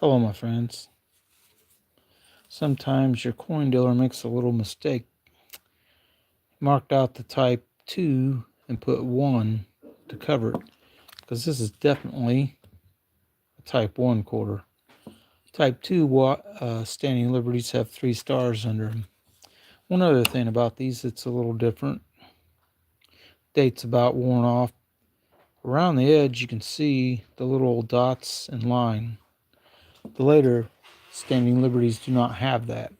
Hello, my friends. Sometimes your coin dealer makes a little mistake. Marked out the type 2 and put 1 to cover it, because this is definitely a type 1 quarter. Type 2 standing liberties have 3 stars under them. One other thing about these that's a little different. Date's about worn off. Around the edge you can see the little dots and line. The later standing liberties do not have that.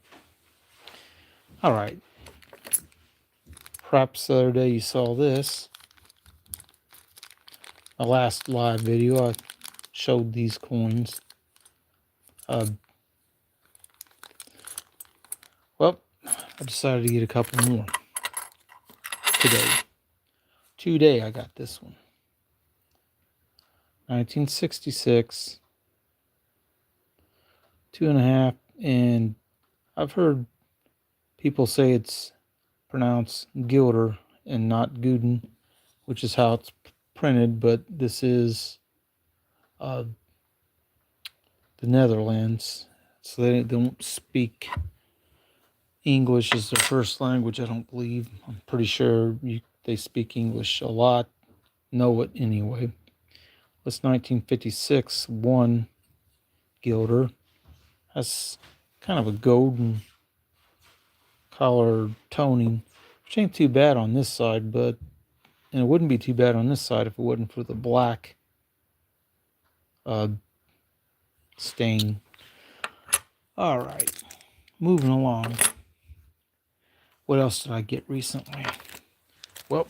Alright, perhaps the other day you saw this. My last live video I showed these coins. Well, I decided to get a couple more today. Today I got this one. 1966, 2.5, and I've heard people say it's pronounced Gilder and not Guden, which is how it's printed, but this is the Netherlands, so they don't speak English as their first language, I don't believe. I'm pretty sure they speak English a lot, know it anyway. This 1956 1 Gilder has kind of a golden color toning, which ain't too bad on this side, and it wouldn't be too bad on this side if it wasn't for the black stain. All right, moving along. What else did I get recently? Well,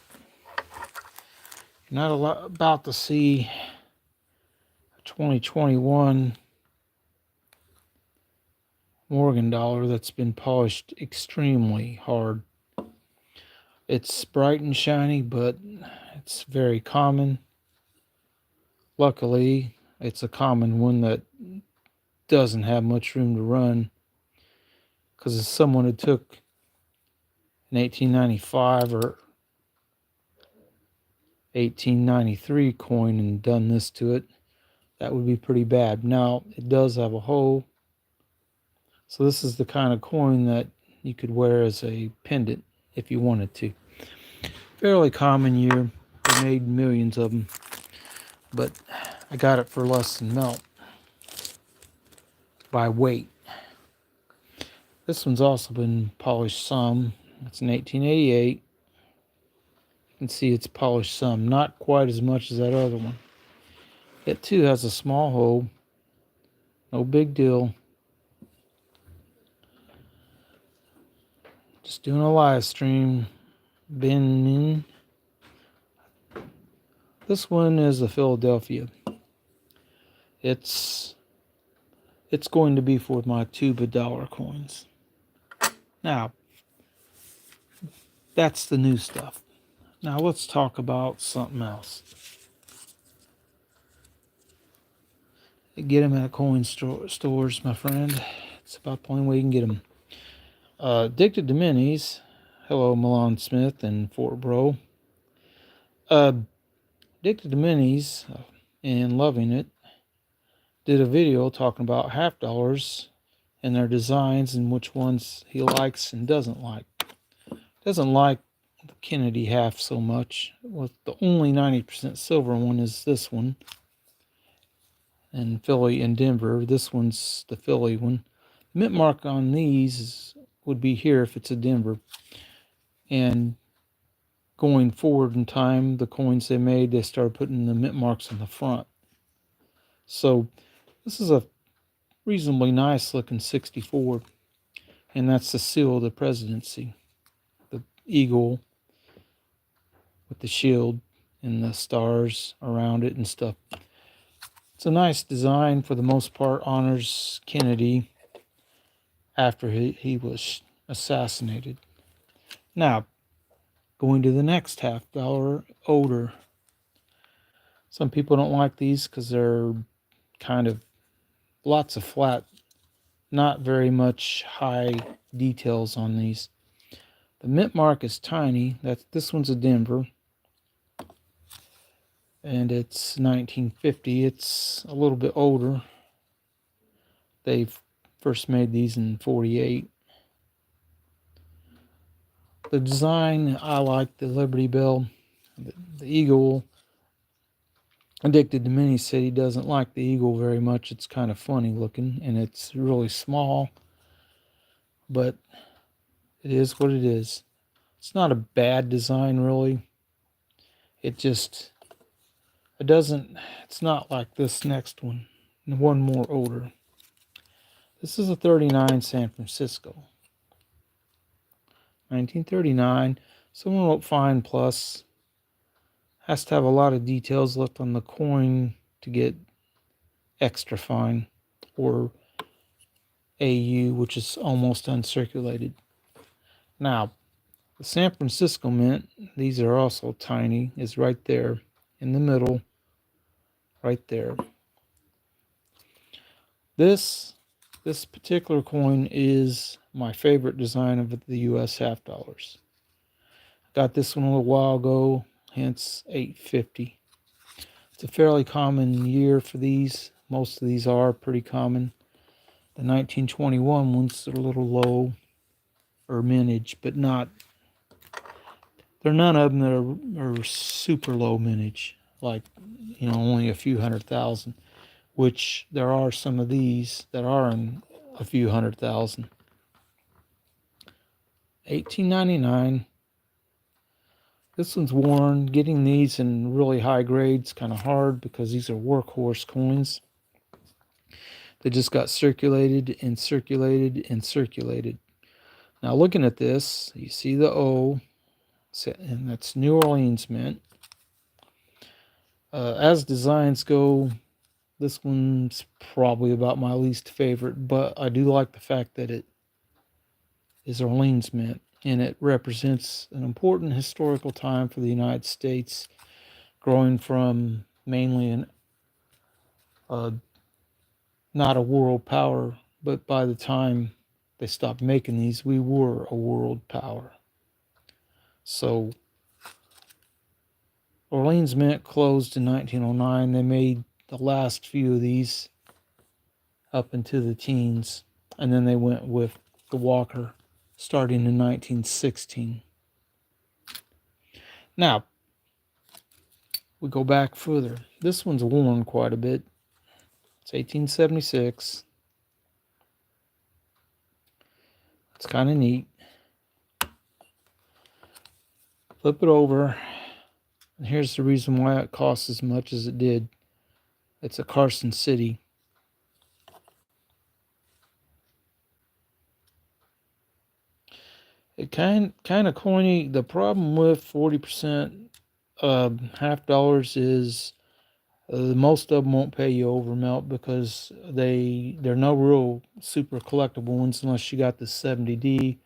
you're not about to see a 2021 Morgan dollar that's been polished extremely hard. It's bright and shiny, but it's very common. Luckily, it's a common one that doesn't have much room to run, because if someone had took an 1895 or 1893 coin and done this to it, that would be pretty bad. Now, it does have a hole, so this is the kind of coin that you could wear as a pendant if you wanted to. Fairly common year. They made millions of them, but I got it for less than melt by weight. This one's also been polished some. It's an 1888. You can see it's polished some, not quite as much as that other one. It too has a small hole. No big deal. Just doing a live stream. Been in. This one is a Philadelphia. It's going to be for my tuba dollar coins. Now, that's the new stuff. Now let's talk about something else. Get them at coin stores, my friend. It's about the only way you can get them. Addicted to Minis. Hello, Milan Smith and Fort Bro. Addicted to Minis and loving it. Did a video talking about half dollars and their designs and which ones he likes and doesn't like. Doesn't like the Kennedy half so much. With the only 90% silver one is this one. And Philly and Denver. This one's the Philly one. The mint mark on these would be here if it's a Denver. And going forward in time, the coins they made, they started putting the mint marks on the front. So this is a reasonably nice looking 64. And that's the seal of the presidency. The eagle with the shield and the stars around it and stuff. It's a nice design. For the most part, honors Kennedy after he was assassinated. Now, going to the next half dollar, older. Some people don't like these because they're kind of lots of flat, not very much high details on these. The mint mark is tiny. This one's a Denver. And it's 1950. It's a little bit older. They first made these in 48. The design, I like the Liberty Bell. The Eagle, Addicted to Mini said he doesn't like the Eagle very much. It's kind of funny looking, and it's really small, but it is what it is. It's not a bad design, really. It doesn't, it's not like this next one. One more older. This is a 39 San Francisco. 1939. Someone wrote fine plus. Has to have a lot of details left on the coin to get extra fine, or AU, which is almost uncirculated. Now, the San Francisco Mint, these are also tiny, is right there in the middle, right there. This particular coin is my favorite design of the US half dollars. Got this one a little while ago, hence 850. It's a fairly common year for these. Most of these are pretty common. The 1921 ones are a little low, or mintage, but not. There are none of them that are super low mintage, like, only a few 100,000. Which there are some of these that are in a few 100,000. 1899. This one's worn. Getting these in really high grades kind of hard because these are workhorse coins. They just got circulated and circulated and circulated. Now looking at this, you see the O, and that's New Orleans Mint. As designs go, this one's probably about my least favorite, but I do like the fact that it is Orleans Mint, and it represents an important historical time for the United States, growing from mainly not a world power, but by the time they stopped making these, we were a world power. So Orleans Mint closed in 1909. They made the last few of these up into the teens, and then they went with the Walker starting in 1916. Now, we go back further. This one's worn quite a bit. It's 1876. It's kind of neat. Flip it over, and here's the reason why it costs as much as it did. It's a Carson City. It kind of corny. The problem with 40% half dollars is most of them won't pay you over melt because they're no real super collectible ones unless you got the 70D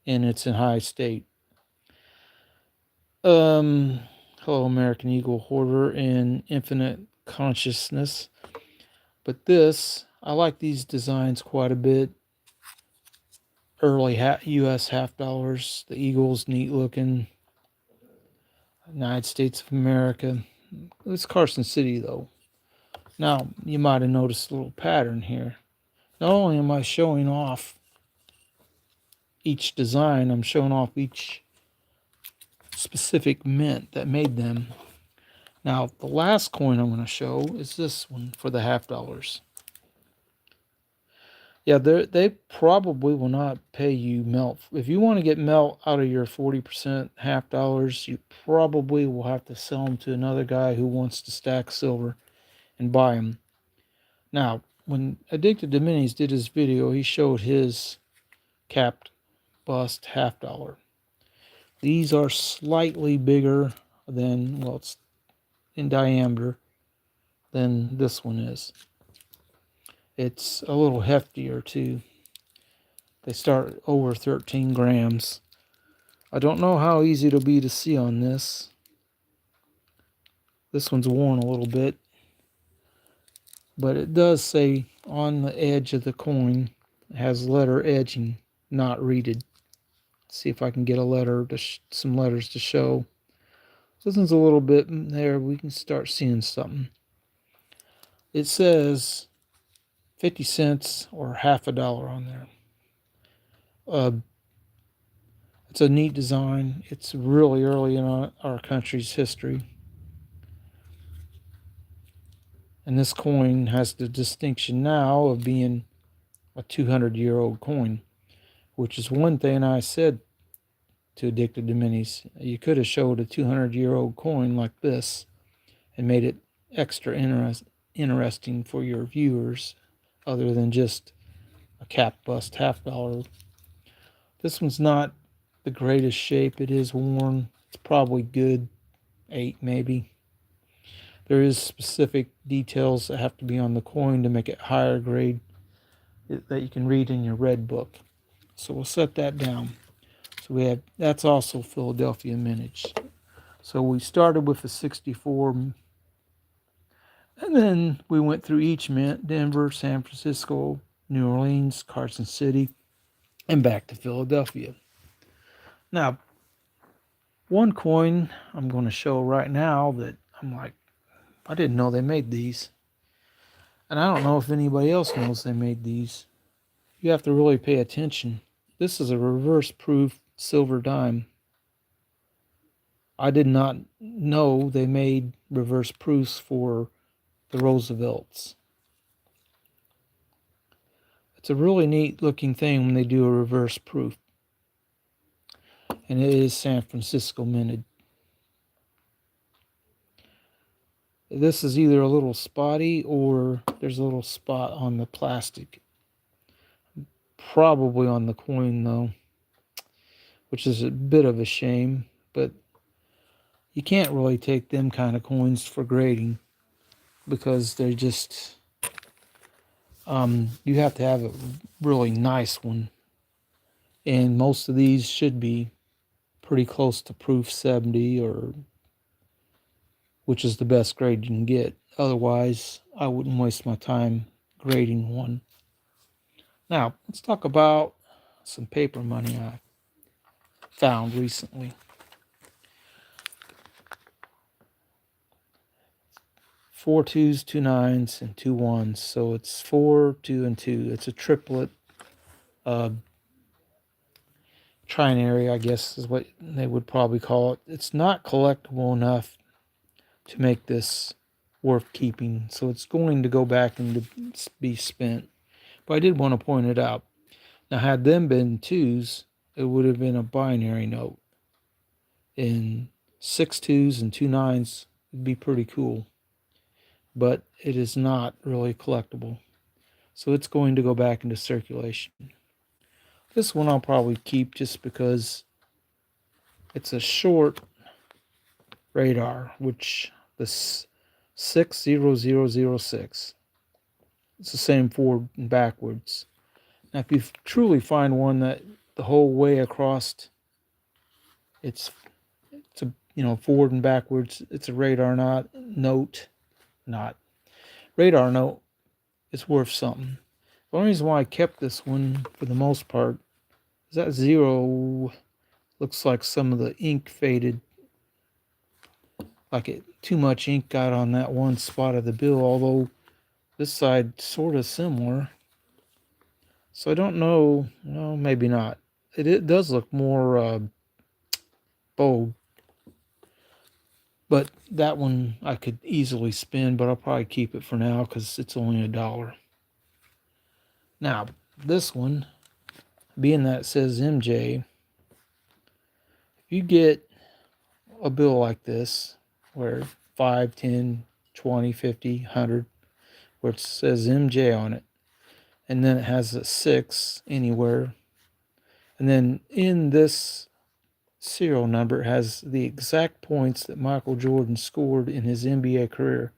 and it's in high state. Hello, American Eagle Hoarder and Infinite Consciousness. But this, I like these designs quite a bit. Early U.S. half dollars. The Eagle's neat looking. United States of America. It's Carson City though. Now, you might have noticed a little pattern here. Not only am I showing off each design, I'm showing off each specific mint that made them. Now, the last coin I'm going to show is this one for the half dollars. Yeah, they probably will not pay you melt. If you want to get melt out of your 40% half dollars, you probably will have to sell them to another guy who wants to stack silver and buy them. Now, when Addicted to Minis did his video, he showed his capped bust half dollar. These are slightly bigger than, well, it's in diameter than this one is. It's a little heftier too. They start over 13 grams. I don't know how easy it'll be to see on this. This one's worn a little bit. But it does say on the edge of the coin, it has letter edging, not reeded. Let's see if I can get a letter, some letters to show. This one's a little bit there. We can start seeing something. It says 50 cents or half a dollar on there. Uh, it's a neat design. It's really early in our country's history. And this coin has the distinction now of being a 200-year-old coin, which is one thing I said to Addicted to Minis. You could have showed a 200-year-old coin like this and made it extra interesting for your viewers, other than just a cap bust half dollar. This one's not the greatest shape. It is worn. It's probably good 8 maybe. There is specific details that have to be on the coin to make it higher grade that you can read in your red book. So we'll set that down. So we have, that's also Philadelphia mintage. So we started with a 64, and then we went through each mint: Denver, San Francisco, New Orleans, Carson City, and back to Philadelphia. Now, one coin I'm going to show right now that I'm like, I didn't know they made these. And I don't know if anybody else knows they made these. You have to really pay attention. This is a reverse proof silver dime. I did not know they made reverse proofs for the Roosevelts. It's a really neat looking thing when they do a reverse proof. And it is San Francisco minted. This is either a little spotty or there's a little spot on the plastic. Probably on the coin though, which is a bit of a shame, but you can't really take them kind of coins for grading because they're just, you have to have a really nice one. And most of these should be pretty close to proof 70, or which is the best grade you can get. Otherwise, I wouldn't waste my time grading one. Now, let's talk about some paper money I found recently. 4 2s, 2 9s, and 2 1s. So it's 4, 2, and 2. It's a triplet. Trinary, I guess, is what they would probably call it. It's not collectible enough to make this worth keeping, so it's going to go back and to be spent. But I did want to point it out. Now, had them been 2s, it would have been a binary note. And 6 2s and 2 9s would be pretty cool. But it is not really collectible. So it's going to go back into circulation. This one I'll probably keep just because it's a short radar, which the 60006. It's the same forward and backwards. Now, if you truly find one that the whole way across it's a forward and backwards, it's a radar note, radar note, it's worth something. The only reason why I kept this one for the most part is that 0 looks like some of the ink faded, like too much ink got on that one spot of the bill, although this side sort of similar. So I don't know, well, maybe not. It does look more bold. But that one I could easily spin, but I'll probably keep it for now because it's only $1. Now, this one, being that it says MJ, if you get a bill like this, where 5, 10, 20, 50, 100, where it says MJ on it, and then it has a 6 anywhere, and then in this serial number it has the exact points that Michael Jordan scored in his NBA career.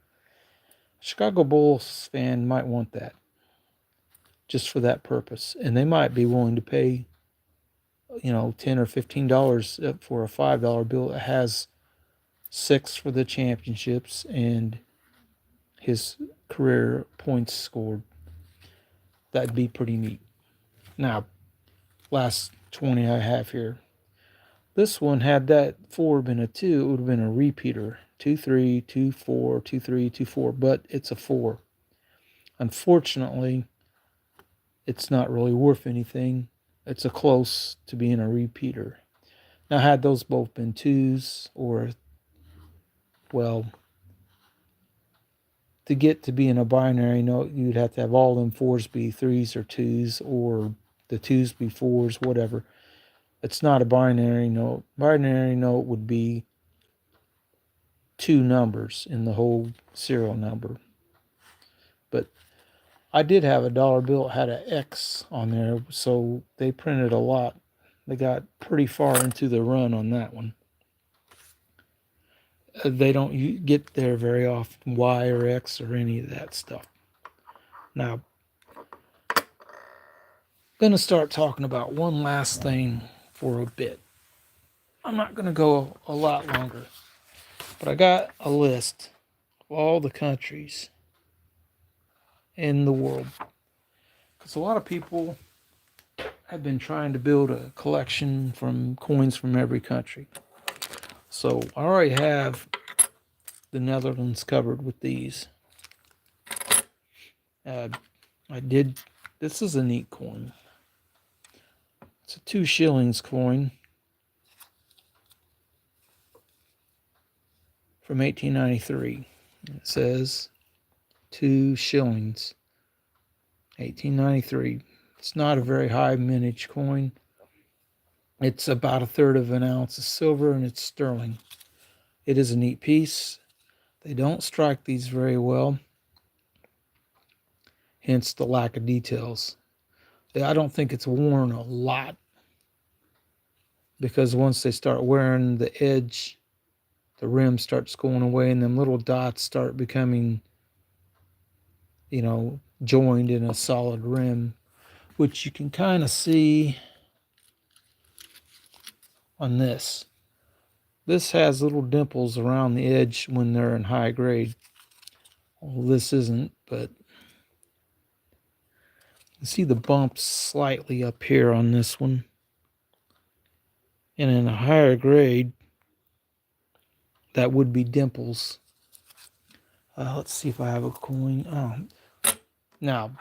Chicago Bulls fan might want that just for that purpose, and they might be willing to pay $10 or $15 for a $5 bill that has 6 for the championships and his career points scored. That'd be pretty neat. Now, last 20 I have here. This one, had that 4 been a 2, it would have been a repeater. 2 3, 2 4, 2 3, 2 4, but it's a 4. Unfortunately, it's not really worth anything. It's a close to being a repeater. Now, had those both been twos, or, well, to get to being a binary note, you'd have to have all them fours be threes or twos, or the twos be fours, whatever. It's not a binary note. Binary note would be two numbers in the whole serial number. But I did have a dollar bill that had an X on there, so they printed a lot. They got pretty far into the run on that one. They don't get there very often, Y or X or any of that stuff. Now, I'm going to start talking about one last thing for a bit. I'm not going to go a lot longer, but I got a list of all the countries in the world. Because a lot of people have been trying to build a collection from coins from every country. So I already have the Netherlands covered with these. I did, this is a neat coin. It's a 2 shillings coin from 1893. It says 2 shillings, 1893. It's not a very high mintage coin. It's about 1/3 of an ounce of silver, and it's sterling. It is a neat piece. They don't strike these very well, hence the lack of details. I don't think it's worn a lot, because once they start wearing the edge, the rim starts going away, and them little dots start becoming, joined in a solid rim, which you can kind of see on this. This has little dimples around the edge when they're in high grade. Well, this isn't, but you see the bumps slightly up here on this one. And in a higher grade, that would be dimples. Let's see if I have a coin. Now,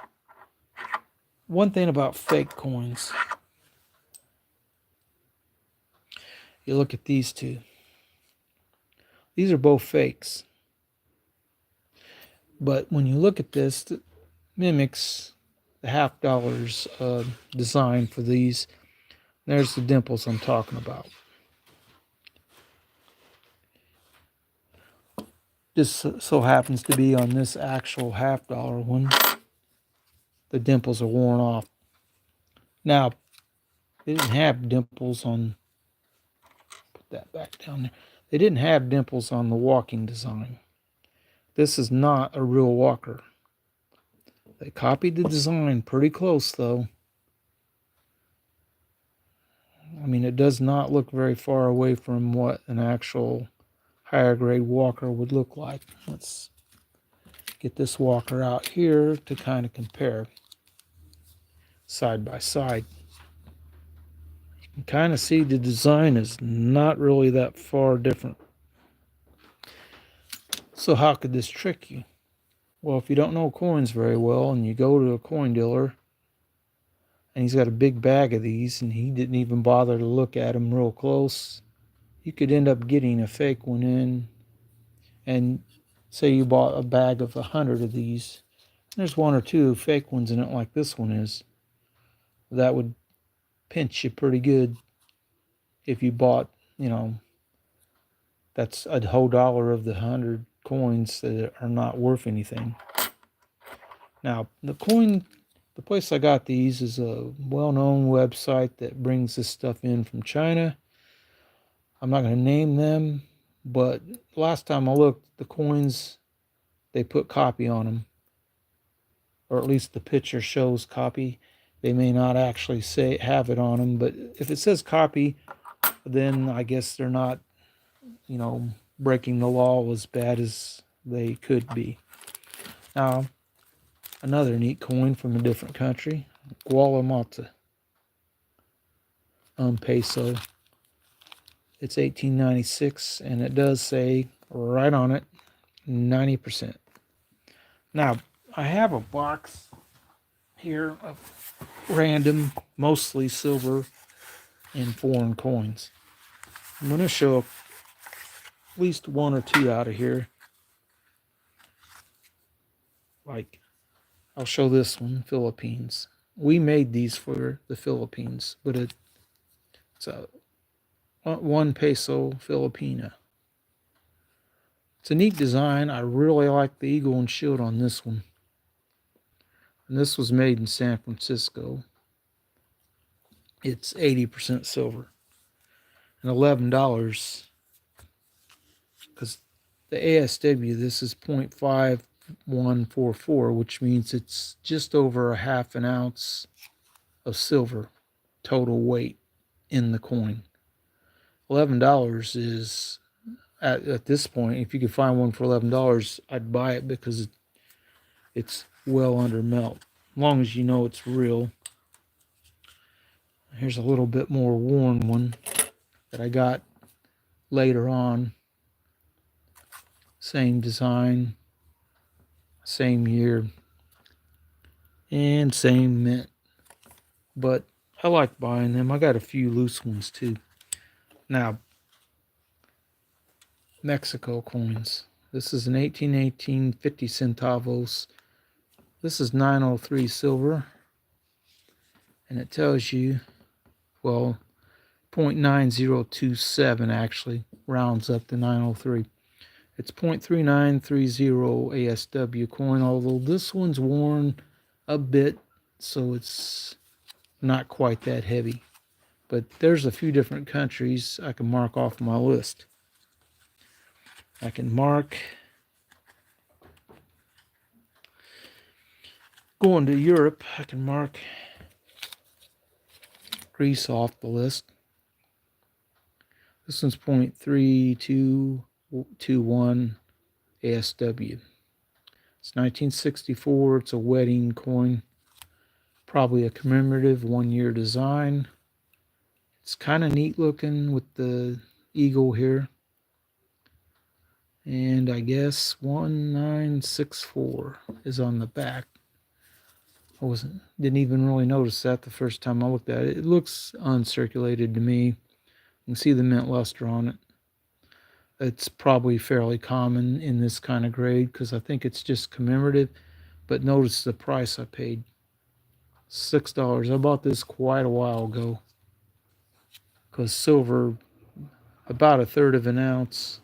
one thing about fake coins. You look at these two. These are both fakes. But when you look at this, it mimics the $50 design for these. There's the dimples I'm talking about. This so happens to be on this actual $50 one. The dimples are worn off. Now, they didn't have dimples on, put that back down there. They didn't have dimples on the walking design. This is not a real walker. They copied the design pretty close, though. I mean, it does not look very far away from what an actual higher grade walker would look like. Let's get this walker out here to kind of compare side by side. You can kind of see the design is not really that far different. So how could this trick you? Well, if you don't know coins very well and you go to a coin dealer and he's got a big bag of these and he didn't even bother to look at them real close, you could end up getting a fake one in. And say you bought a bag of 100 of these, there's 1 or 2 fake ones in it like this one is. That would pinch you pretty good if you bought, that's a whole dollar of the 100 coins that are not worth anything. Now, the place I got these is a well-known website that brings this stuff in from China. I'm not going to name them, but last time I looked, the coins, they put copy on them. Or at least the picture shows copy. They may not actually have it on them, but if it says copy, then I guess they're not, breaking the law as bad as they could be. Now, another neat coin from a different country, Guatemala peso. It's 1896, and it does say right on it, 90%. Now, I have a box here of random, mostly silver and foreign coins. I'm going to show at least one or two out of here. Like, I'll show this one, Philippines. We made these for the Philippines, but it's a 1 peso Filipina. It's a neat design. I really like the eagle and shield on this one. And this was made in San Francisco. It's 80% silver. And $11, because the ASW, this is 0.5144, which means it's just over a half an ounce of silver total weight in the coin. $11 is, at this point, if you could find one for $11, I'd buy it because it's well under melt. As long as you know it's real. Here's a little bit more worn one that I got later on. Same design, same year, and same mint. But I like buying them. I got a few loose ones too. Now, Mexico coins. This is an 1818 50 centavos. This is 903 silver. And it tells you, well, 0.9027 actually rounds up to 903. It's 0.3930 ASW coin, although this one's worn a bit, so it's not quite that heavy. But there's a few different countries I can mark off my list. I can mark going to Europe. I can mark Greece off the list. This one's 0.3221 ASW. It's 1964. It's a wedding coin. Probably a commemorative 1-year design. It's kind of neat looking with the eagle here. And I guess 1964 is on the back. Didn't even really notice that the first time I looked at it. It looks uncirculated to me. You can see the mint luster on it. It's probably fairly common in this kind of grade because I think it's just commemorative. But notice the price I paid. $6. I bought this quite a while ago because silver, about a third of an ounce.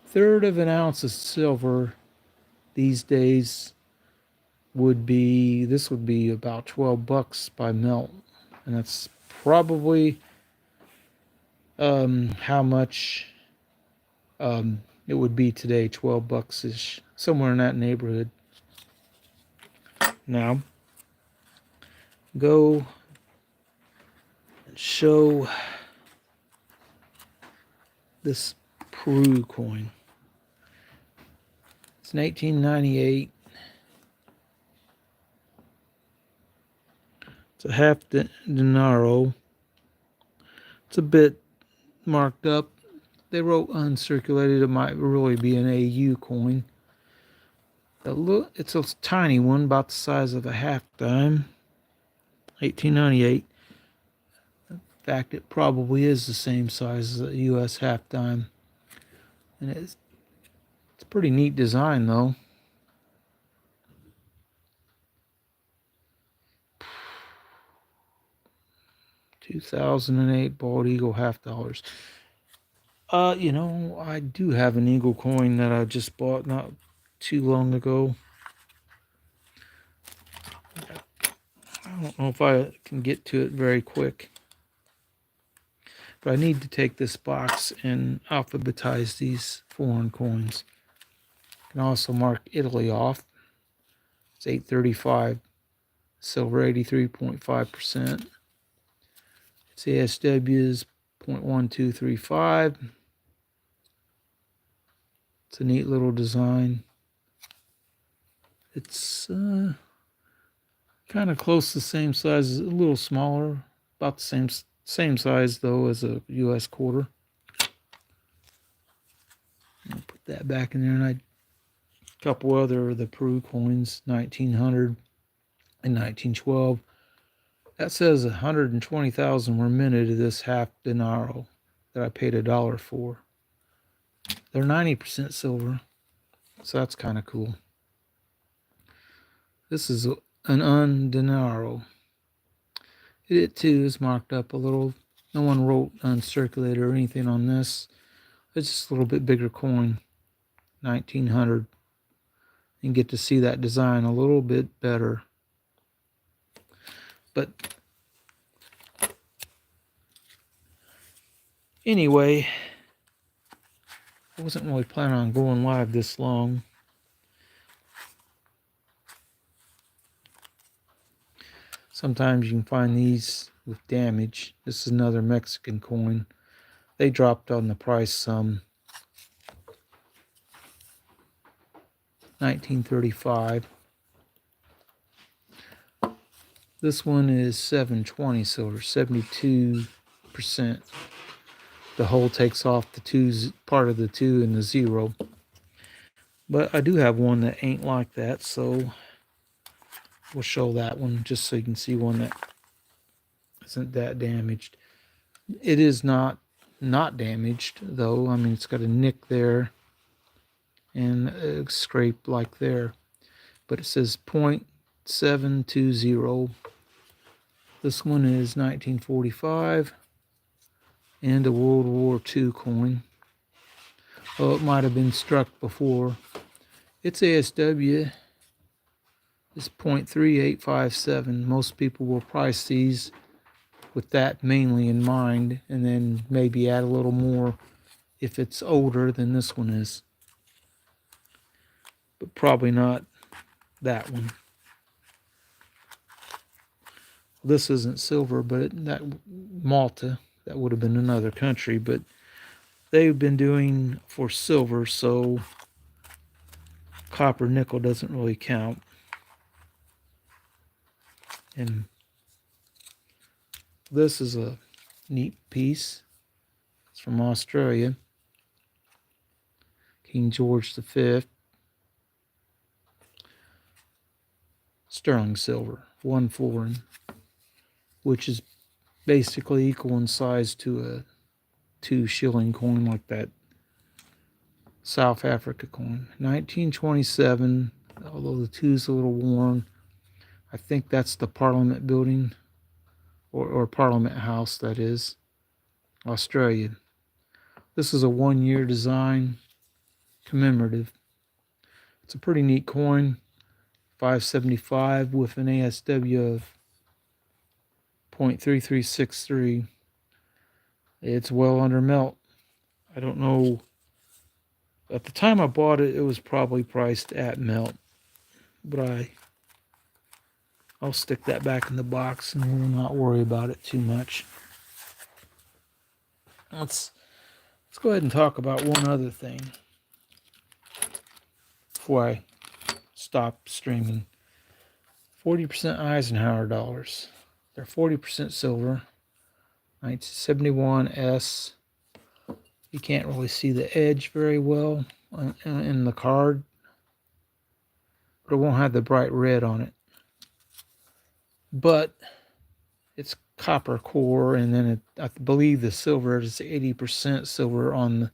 Third of an ounce of silver these days would be, this would be about $12 by melt. And that's probably how much it would be today, $12-ish, somewhere in that neighborhood. Now, go and show this Peru coin. It's an 1898. It's a half denaro. It's a bit marked up. They wrote uncirculated. It might really be an AU coin. It's a tiny one, about the size of a half dime. 1898. In fact, it probably is the same size as a U.S. half dime. And it's a pretty neat design, though. $2008 bald eagle $half. You know, I do have an eagle coin that I just bought not too long ago. I don't know if I can get to it very quick. But I need to take this box and alphabetize these foreign coins. I can also mark Italy off. It's 835. Silver 83.5%. Its ASW is 0.1235. It's a neat little design. It's kind of close to the same size, a little smaller, about the same size though as a U.S. quarter. I'll put that back in there, and A couple other of the Peru coins, 1900 and 1912. That says 120,000 were minted of this half denaro that I paid $1 for. They're 90% silver, so that's kind of cool. This is an undinaro. It too is marked up a little. No one wrote uncirculated or anything on this. It's just a little bit bigger coin, 1900. You can get to see that design a little bit better. But anyway, I wasn't really planning on going live this long. Sometimes you can find these with damage. This is another Mexican coin. They dropped on the price some. 1935. This one is 720 silver, 72%. The hole takes off the twos, part of the 2 and the 0. But I do have one that ain't like that, so we'll show that one just so you can see one that isn't that damaged. It is not damaged though. I mean, it's got a nick there and a scrape like there, but it says 0.720. This one is 1945 and a World War II coin. Oh, it might have been struck before. It's ASW. It's 0.3857. Most people will price these with that mainly in mind, and then maybe add a little more if it's older than this one is. But probably not that one. This isn't silver, but that Malta, that would have been another country, but they've been doing for silver, so copper nickel doesn't really count. And this is a neat piece. It's from Australia. King George V. Sterling silver, 1 florin, which is basically equal in size to a 2 shilling coin like that South Africa coin. 1927, although the 2's a little worn. I think that's the Parliament building, or Parliament House, that is. Australia. This is a 1-year design, commemorative. It's a pretty neat coin, 575 with an ASW of 0.3363. It's well under melt. I don't know. At the time I bought it, it was probably priced at melt, but I'll stick that back in the box and we'll not worry about it too much. Let's go ahead and talk about one other thing before I stop streaming. 40% Eisenhower dollars. They're 40% silver. 1971 S. You can't really see the edge very well in the card, but it won't have the bright red on it. But it's copper core, and then I believe the silver is 80% silver on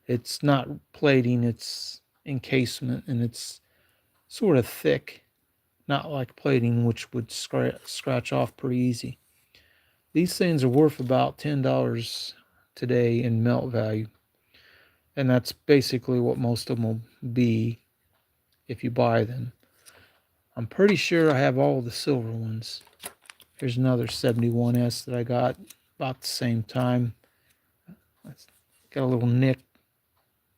it's not plating, it's encasement, and it's sort of thick, not like plating, which would scratch off pretty easy. These things are worth about $10 today in melt value, and that's basically what most of them will be if you buy them. I'm pretty sure I have all the silver ones. Here's another 71S that I got about the same time. It's got a little nick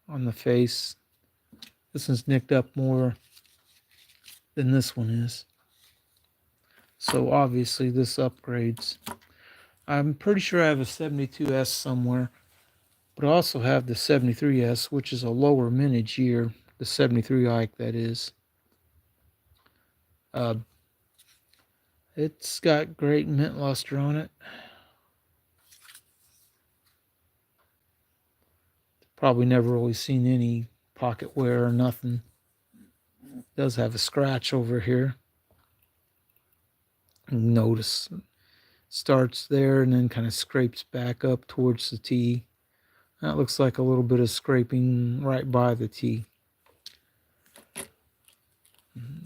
on the face. This one's nicked up more than this one is. So obviously this upgrades. I'm pretty sure I have a 72S somewhere, but I also have the 73S, which is a lower mintage year. The 73 Ike, that is. It's got great mint luster on it. Probably never really seen any pocket wear or nothing. does have a scratch over here. Notice starts there and then kind of scrapes back up towards the T. That looks like a little bit of scraping right by the T.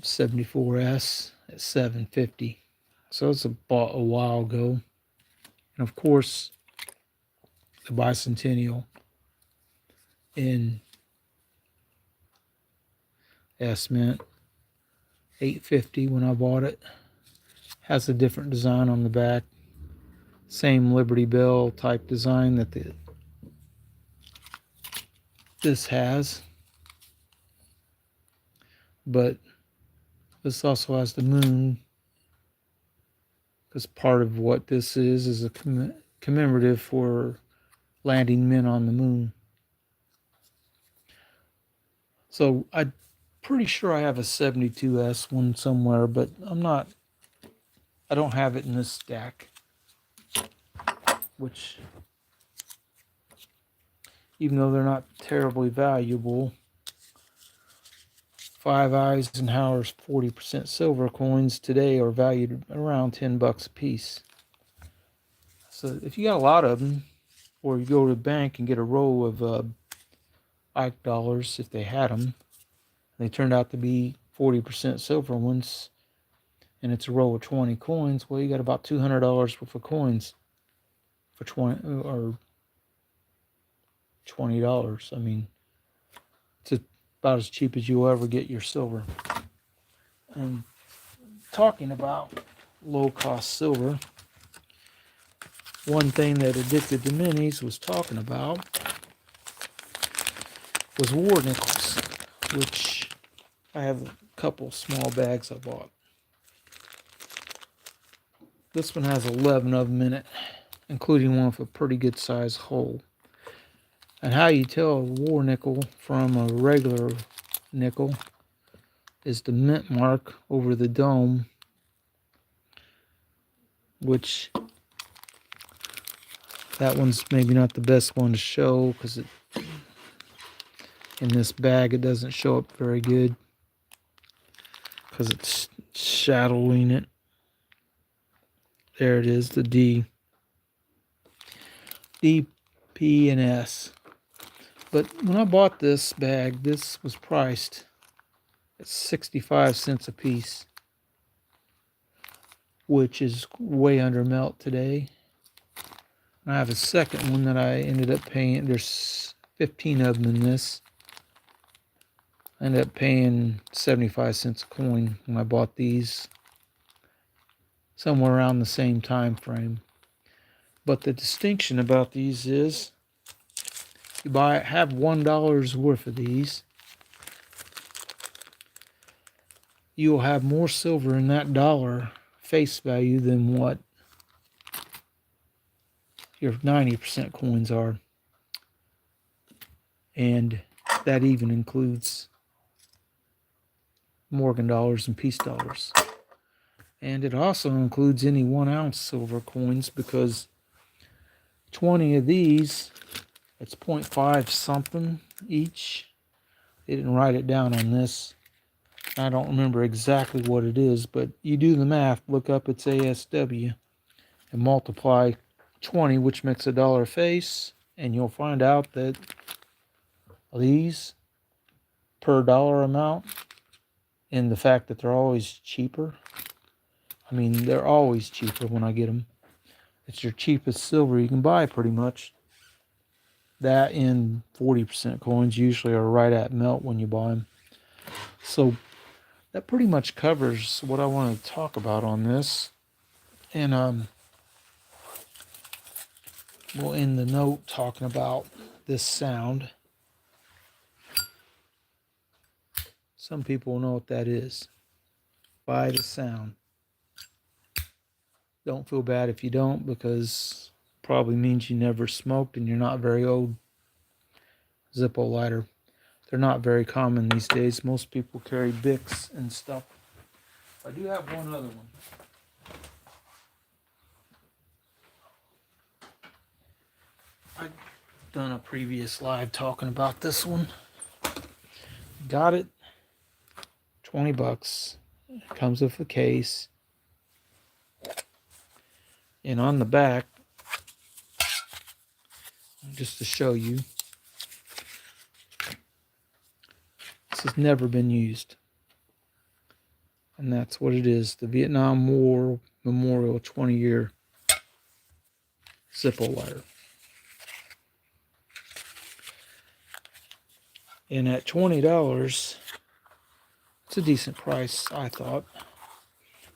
74S at 750. So it's about a while ago. And of course, the Bicentennial in S Mint 850 when I bought it. Has a different design on the back. Same Liberty Bell type design that this has. But this also has the moon, because part of what this is a commemorative for landing men on the moon. So I'm pretty sure I have a 72S one somewhere, but I don't have it in this stack, which, even though they're not terribly valuable, 5 Eisenhower's 40% silver coins today are valued around $10 a piece. So if you got a lot of them, or you go to the bank and get a roll of Ike dollars, if they had them, they turned out to be 40% silver ones, and it's a roll of 20 coins, well, you got about $200 worth of coins for $20. I mean, it's about as cheap as you'll ever get your silver. And talking about low-cost silver, one thing that Addicted to Minis was talking about was war nickels, which I have a couple small bags I bought. This one has 11 of them in it, including one with a pretty good sized hole. And how you tell a war nickel from a regular nickel is the mint mark over the dome, which that one's maybe not the best one to show because in this bag it doesn't show up very good because it's shadowing it. There it is, the D, P, and S. But when I bought this bag, this was priced at 65 cents a piece, which is way under melt today. I have a second one that I ended up paying. There's 15 of them in this. I ended up paying 75 cents a coin when I bought these, somewhere around the same time frame. But the distinction about these is you have $1 worth of these, you will have more silver in that dollar face value than what your 90% coins are. And that even includes Morgan dollars and peace dollars. And it also includes any 1 ounce silver coins, because 20 of these, it's 0.5 something each. They didn't write it down on this. I don't remember exactly what it is, but you do the math, look up its ASW and multiply 20, which makes $1 face, and you'll find out that these per dollar amount, and the fact that they're always cheaper. I mean, they're always cheaper when I get them. It's your cheapest silver you can buy, pretty much. That and 40% coins usually are right at melt when you buy them. So that pretty much covers what I wanted to talk about on this. And we'll end the note talking about this sound. Some people know what that is. By the sound. Don't feel bad if you don't, because it probably means you never smoked and you're not very old. Zippo lighter. They're not very common these days. Most people carry Bics and stuff. I do have one other one. I've done a previous live talking about this one. Got it $20. It comes with a case. And on the back, just to show you, this has never been used. And that's what it is, the Vietnam War Memorial 20-year Zippo lighter. And at $20, it's a decent price, I thought.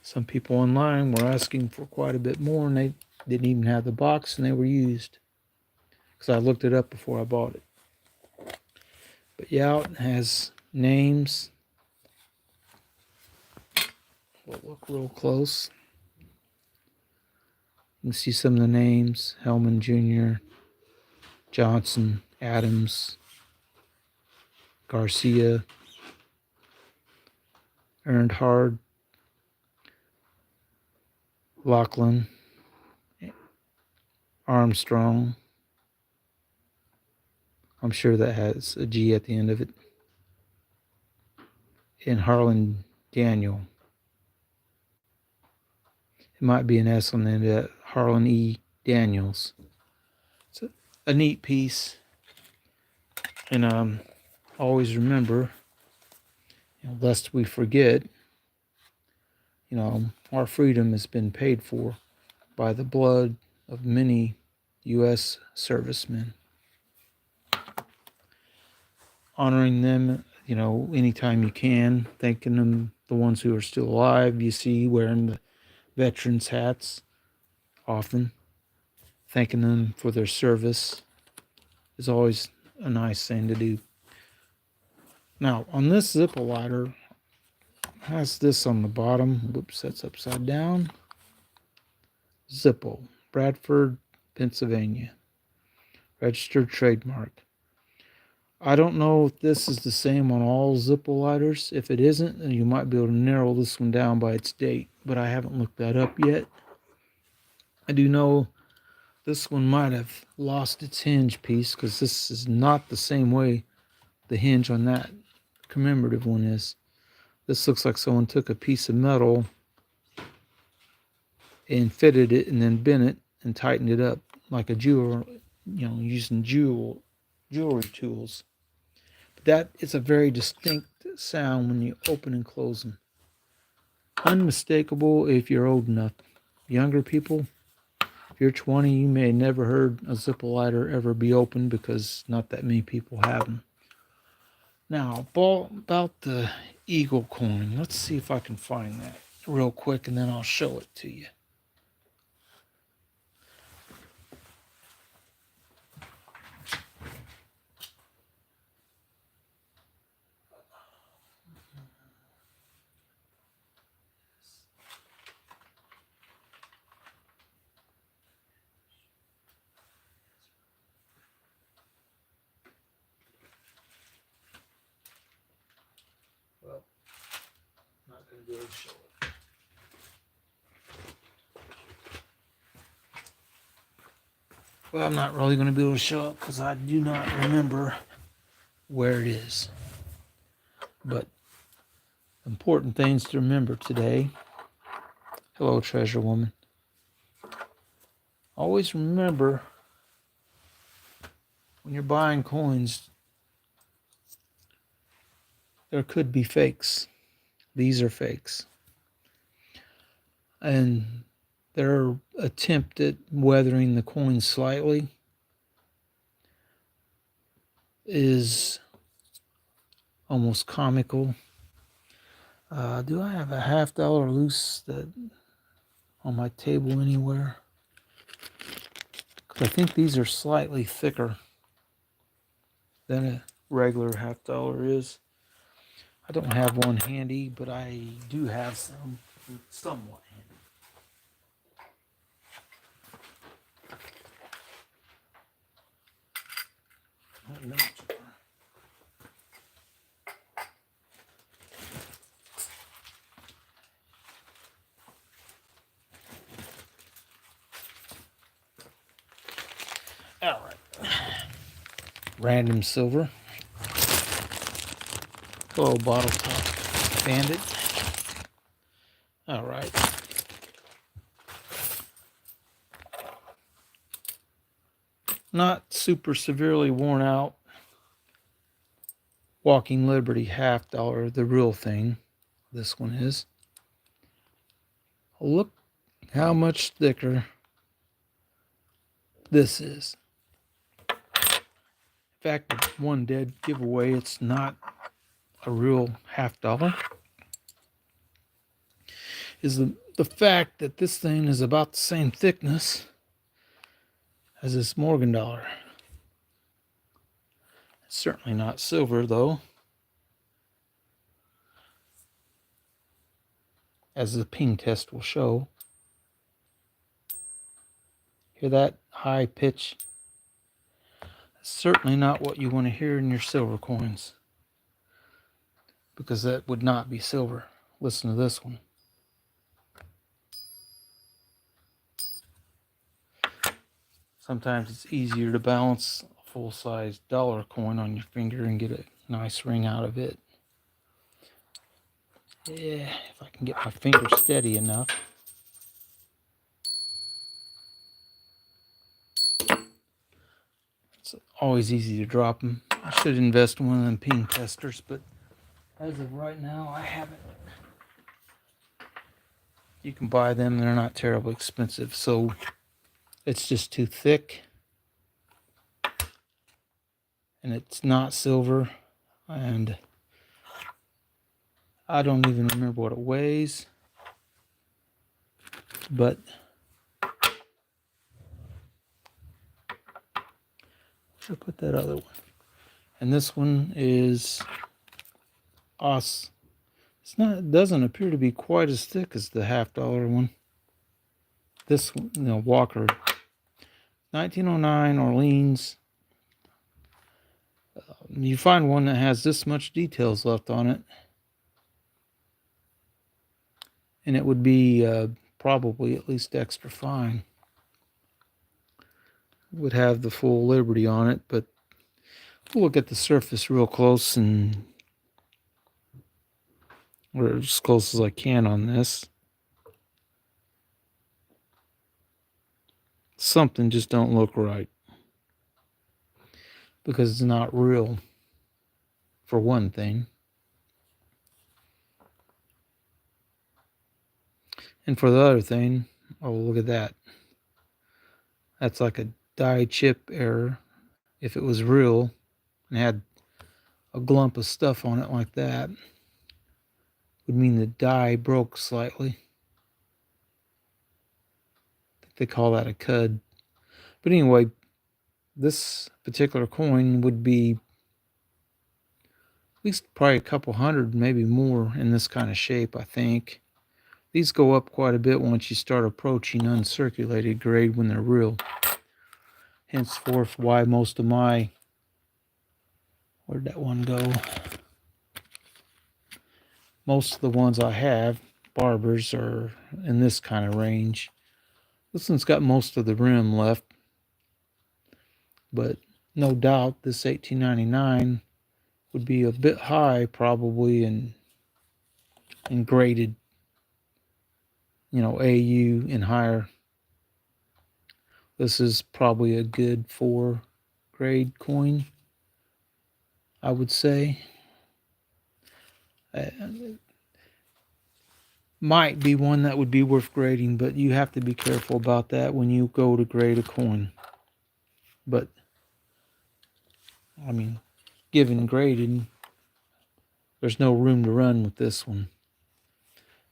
Some people online were asking for quite a bit more, and they didn't even have the box, and they were used. Because I looked it up before I bought it. But yeah, it has names. We'll look real close. You can see some of the names: Hellman Jr., Johnson, Adams, Garcia, Earnhardt, Lachlan, Armstrong. I'm sure that has a G at the end of it. And Harlan Daniel. It might be an S on the end of that. Harlan E. Daniels. It's a neat piece. And always remember, lest we forget, our freedom has been paid for by the blood of many U.S. servicemen. Honoring them, anytime you can, thanking them, the ones who are still alive, you see wearing the veterans hats often. Thanking them for their service is always a nice thing to do. Now, on this Zippo lighter, it has this on the bottom. Whoops, that's upside down. Zippo, Bradford, Pennsylvania. Registered trademark. I don't know if this is the same on all Zippo lighters. If it isn't, then you might be able to narrow this one down by its date, but I haven't looked that up yet. I do know this one might have lost its hinge piece, because this is not the same way the hinge on that commemorative one is. This looks like someone took a piece of metal and fitted it and then bent it and tightened it up like a jeweler, using jewelry tools. But that is a very distinct sound when you open and close them. Unmistakable if you're old enough. Younger people, if you're 20, you may have never heard a Zippo lighter ever be opened, because not that many people have them. Now, about the Eagle coin. Let's see if I can find that real quick, and then I'll show it to you. Well, not going to be able to show it. Well, I'm not really going to be able to show it because I do not remember where it is. But important things to remember today. Hello, treasure woman. Always remember, when you're buying coins, there could be fakes. These are fakes. And their attempt at weathering the coin slightly is almost comical. Do I have a $50 loose on my table anywhere? Because I think these are slightly thicker than a regular $50 is. I don't have one handy, but I do have some somewhat handy. All right. Random silver. Hello, bottle top. expand it. All right. Not super severely worn out. Walking Liberty $50, the real thing. This one is. Look how much thicker this is. In fact, one dead giveaway, it's not a real $50, is the fact that this thing is about the same thickness as this Morgan dollar. It's certainly not silver, though, as the ping test will show. Hear that high pitch? Certainly not what you want to hear in your silver coins, because that would not be silver. Listen to this one. Sometimes it's easier to balance a full-size dollar coin on your finger and get a nice ring out of it. Yeah, if I can get my finger steady enough. It's always easy to drop them. I should invest in one of them ping testers, but as of right now, I haven't. You can buy them, they're not terribly expensive, so it's just too thick. And it's not silver, and I don't even remember what it weighs, but should put that other one. And this one is It's not. It doesn't appear to be quite as thick as the $50 one. This one, Walker, 1909 Orleans. You find one that has this much details left on it, and it would be probably at least extra fine. Would have the full Liberty on it, but we'll look at the surface real close, and or as close as I can on this. Something just don't look right, because it's not real, for one thing. And for the other thing, oh, look at that. That's like a die chip error. If it was real and had a glump of stuff on it like that, would mean the die broke slightly. I think they call that a cud. But anyway, this particular coin would be at least probably a couple hundred, maybe more, in this kind of shape, I think. These go up quite a bit once you start approaching uncirculated grade when they're real. Henceforth, why most of my, where'd that one go? Most of the ones I have, barbers, are in this kind of range. This one's got most of the rim left, but no doubt this 1899 would be a bit high probably in graded, AU and higher. This is probably a good 4 grade coin, I would say. Might be one that would be worth grading, but you have to be careful about that when you go to grade a coin. But I mean, given grading, there's no room to run with this one,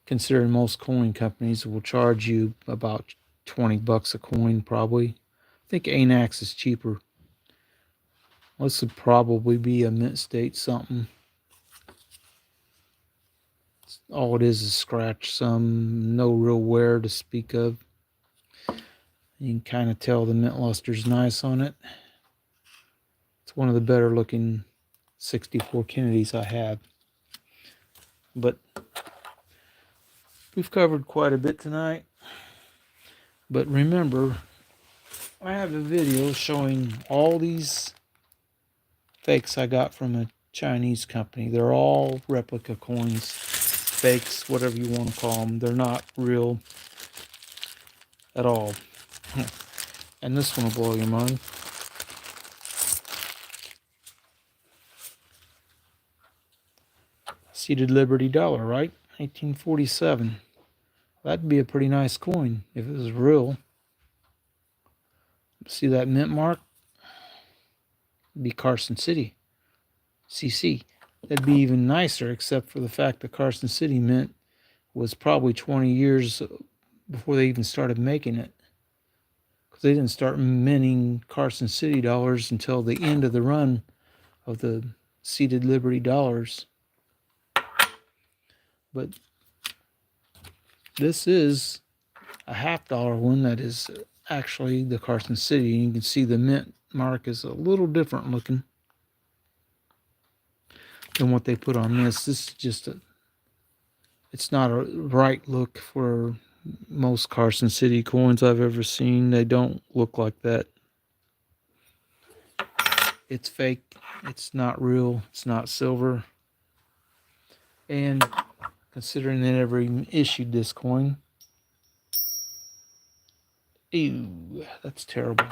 considering most coin companies will charge you about $20 a coin probably. I think Anax is cheaper. This would probably be a mint state something. All it is scratch, some, no real wear to speak of. You can kind of tell the mint luster's nice on it. It's one of the better looking 64 Kennedys I have. But we've covered quite a bit tonight. But remember, I have a video showing all these fakes I got from a Chinese company. They're all replica coins. fakes, whatever you want to call them. They're not real at all. And this one will blow your mind. Seated Liberty dollar, right? 1947. That'd be a pretty nice coin if it was real. See that mint mark? It'd be Carson City. CC. That'd be even nicer, except for the fact that Carson City Mint was probably 20 years before they even started making it. Because they didn't start minting Carson City dollars until the end of the run of the Seated Liberty dollars. But this is a $50 one that is actually the Carson City. And you can see the mint mark is a little different looking than what they put on this. This is just it's not a right look for most Carson City coins I've ever seen. They don't look like that. It's fake. It's not real. It's not silver. And considering they never even issued this coin, ew, that's terrible.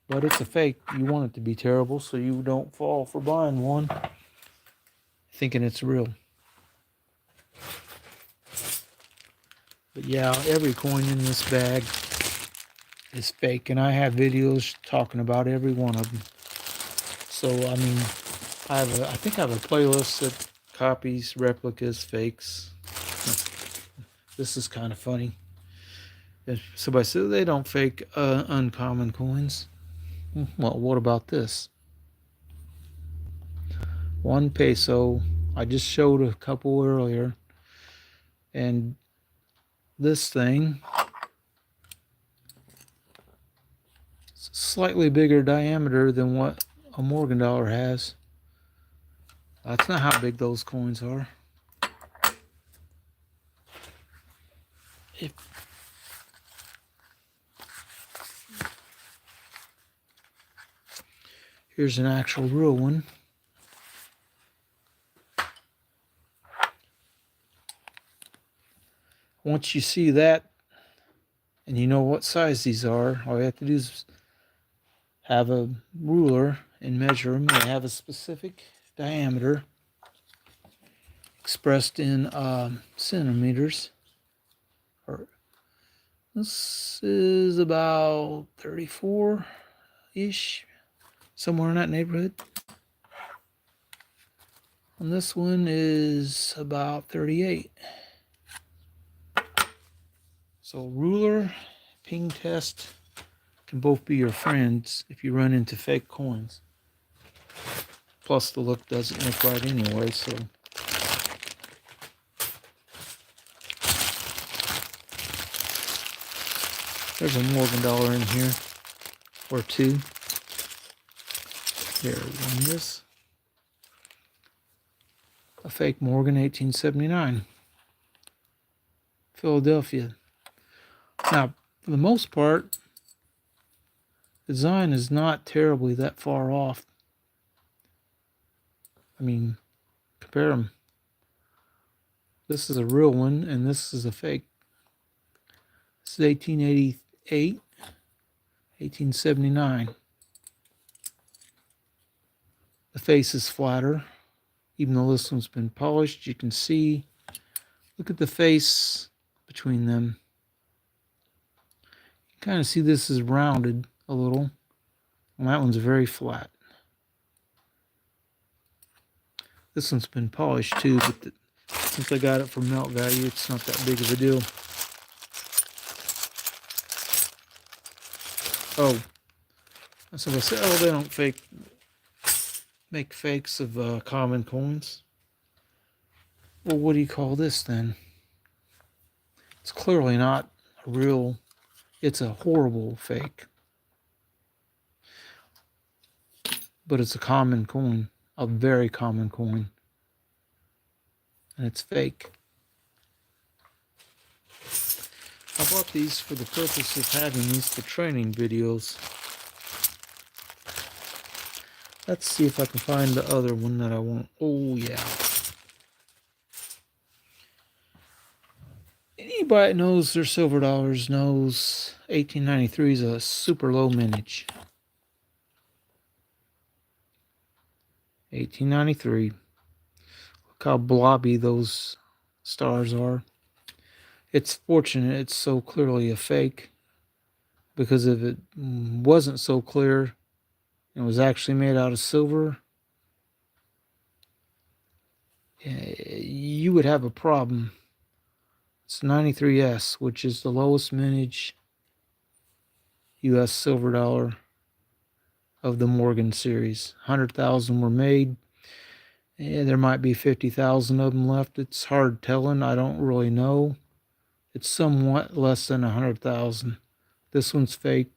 But it's a fake. You want it to be terrible so you don't fall for buying one thinking it's real. But yeah, every coin in this bag is fake, and I have videos talking about every one of them. So I mean, I think I have a playlist that copies, replicas, fakes. This is kind of funny. If somebody says they don't fake uncommon coins. Well, what about this? 1 peso. I just showed a couple earlier. And this thing, it's slightly bigger diameter than what a Morgan dollar has. That's not how big those coins are. Here's an actual real one. Once you see that and you know what size these are, all you have to do is have a ruler and measure them. They have a specific diameter expressed in centimeters. This is about 34-ish, somewhere in that neighborhood. And this one is about 38. So ruler, ping test can both be your friends if you run into fake coins. Plus the look doesn't look right anyway, so. There's a Morgan dollar in here, or two. There one is. A fake Morgan 1879. Philadelphia. Now, for the most part, the design is not terribly that far off. I mean, compare them. This is a real one, and this is a fake. This is 1888, 1879. The face is flatter, even though this one's been polished. You can see, look at the face between them. You can kind of see this is rounded a little, and that one's very flat. This one's been polished too, but since I got it for melt value, it's not that big of a deal. Oh, so I said, oh, they don't make fakes of common coins. Well, what do you call this then? It's clearly not a real, it's a horrible fake. But it's a common coin, a very common coin. And it's fake. I bought these for the purpose of having these for training videos. Let's see if I can find the other one that I want. Oh, yeah. Anybody that knows their silver dollars knows 1893 is a super low mintage. 1893. Look how blobby those stars are. It's fortunate it's so clearly a fake, because if it wasn't so clear and was actually made out of silver, you would have a problem. It's 93S, which is the lowest mintage U.S. silver dollar of the Morgan series. 100,000 were made. There might be 50,000 of them left. It's hard telling. I don't really know. It's somewhat less than 100,000. This one's fake.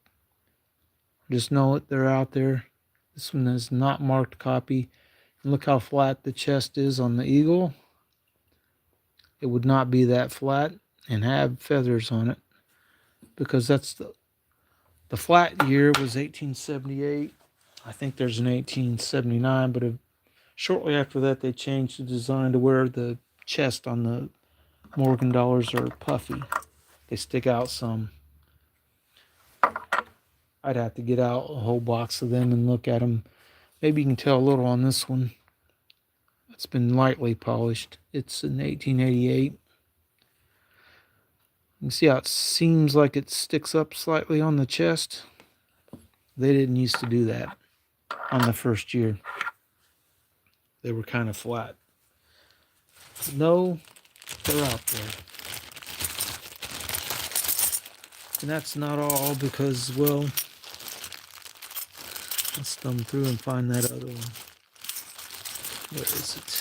Just know it. They're out there. This one is not marked copy. And look how flat the chest is on the eagle. It would not be that flat and have feathers on it, because that's the flat year was 1878. I think there's an 1879, but shortly after that they changed the design to where the chest on the Morgan dollars are puffy. They stick out some. I'd have to get out a whole box of them and look at them. Maybe you can tell a little on this one. It's been lightly polished. It's an 1888. You can see how it seems like it sticks up slightly on the chest. They didn't used to do that on the first year. They were kind of flat. No, they're out there. And that's not all, because, well, let's thumb through and find that other one. Where is it?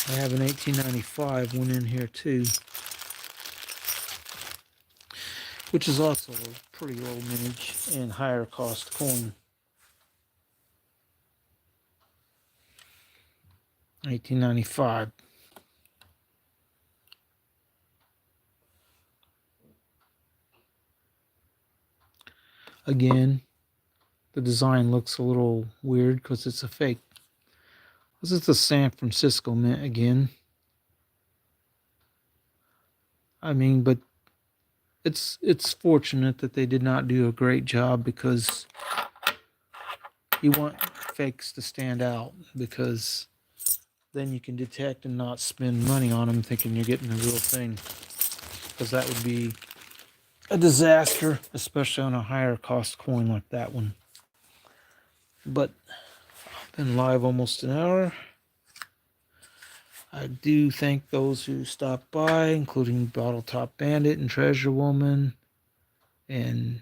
I have an 1895 one in here too, which is also a pretty low mintage and higher cost coin. 1895. Again, the design looks a little weird because it's a fake. This is the San Francisco Mint again. I mean, but it's fortunate that they did not do a great job, because you want fakes to stand out, because then you can detect and not spend money on them thinking you're getting the real thing, because that would be a disaster, especially on a higher cost coin like that one. But I've been live almost an hour. I do thank those who stopped by, including Bottle Top Bandit and Treasure Woman and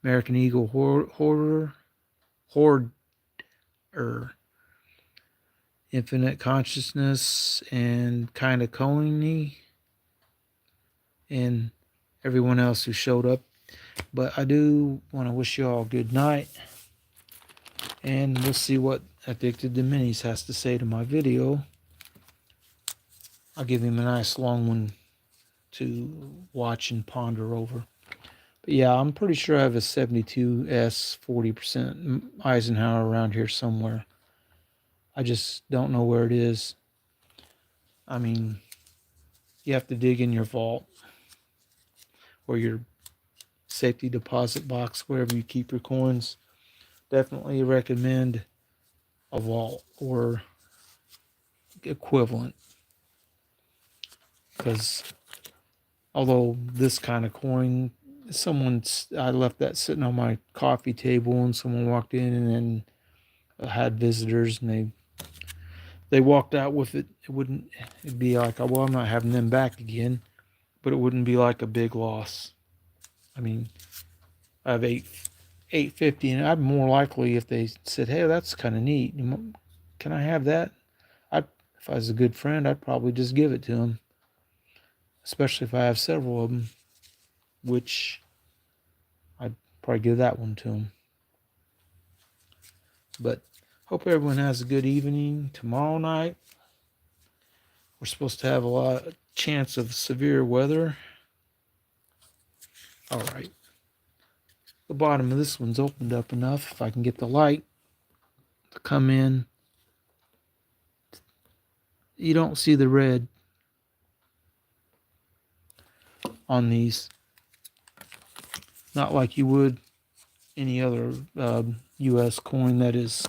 American Eagle Hoarder, Infinite Consciousness, and Kinda Coney, and everyone else who showed up. But I do want to wish you all a good night, and we'll see what Addicted to Minis has to say to my video. I'll give him a nice long one to watch and ponder over. But yeah, I'm pretty sure I have a 72S 40% Eisenhower around here somewhere. I just don't know where it is. I mean, you have to dig in your vault or your safety deposit box, wherever you keep your coins. Definitely recommend a vault or equivalent, because although this kind of coin, I left that sitting on my coffee table, and someone walked in and then had visitors, and they walked out with it. It'd be like, well, I'm not having them back again, but it wouldn't be like a big loss. I mean, I have 850, and I'd more likely, if they said, hey, that's kind of neat, can I have that? If I was a good friend, I'd probably just give it to them, especially if I have several of them, which I'd probably give that one to them. But hope everyone has a good evening. Tomorrow night, we're supposed to have a chance of severe weather. All right. The bottom of this one's opened up enough. If I can get the light to come in You don't see the red on these, not like you would any other U.S. coin that is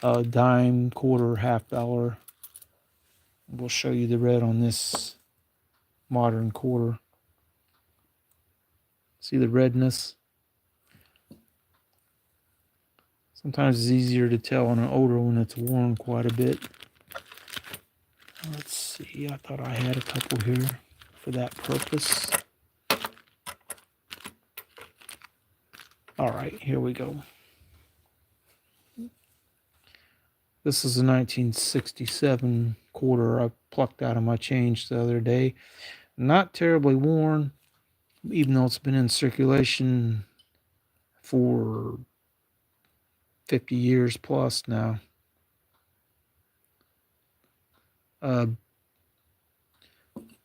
a dime, quarter, half dollar. We'll show you the red on this modern quarter. See the redness? Sometimes it's easier to tell on an older one that's worn quite a bit. Let's see, I thought I had a couple here for that purpose. All right, here we go. This is a 1967 quarter I plucked out of my change the other day. Not terribly worn, even though it's been in circulation for 50 years plus now.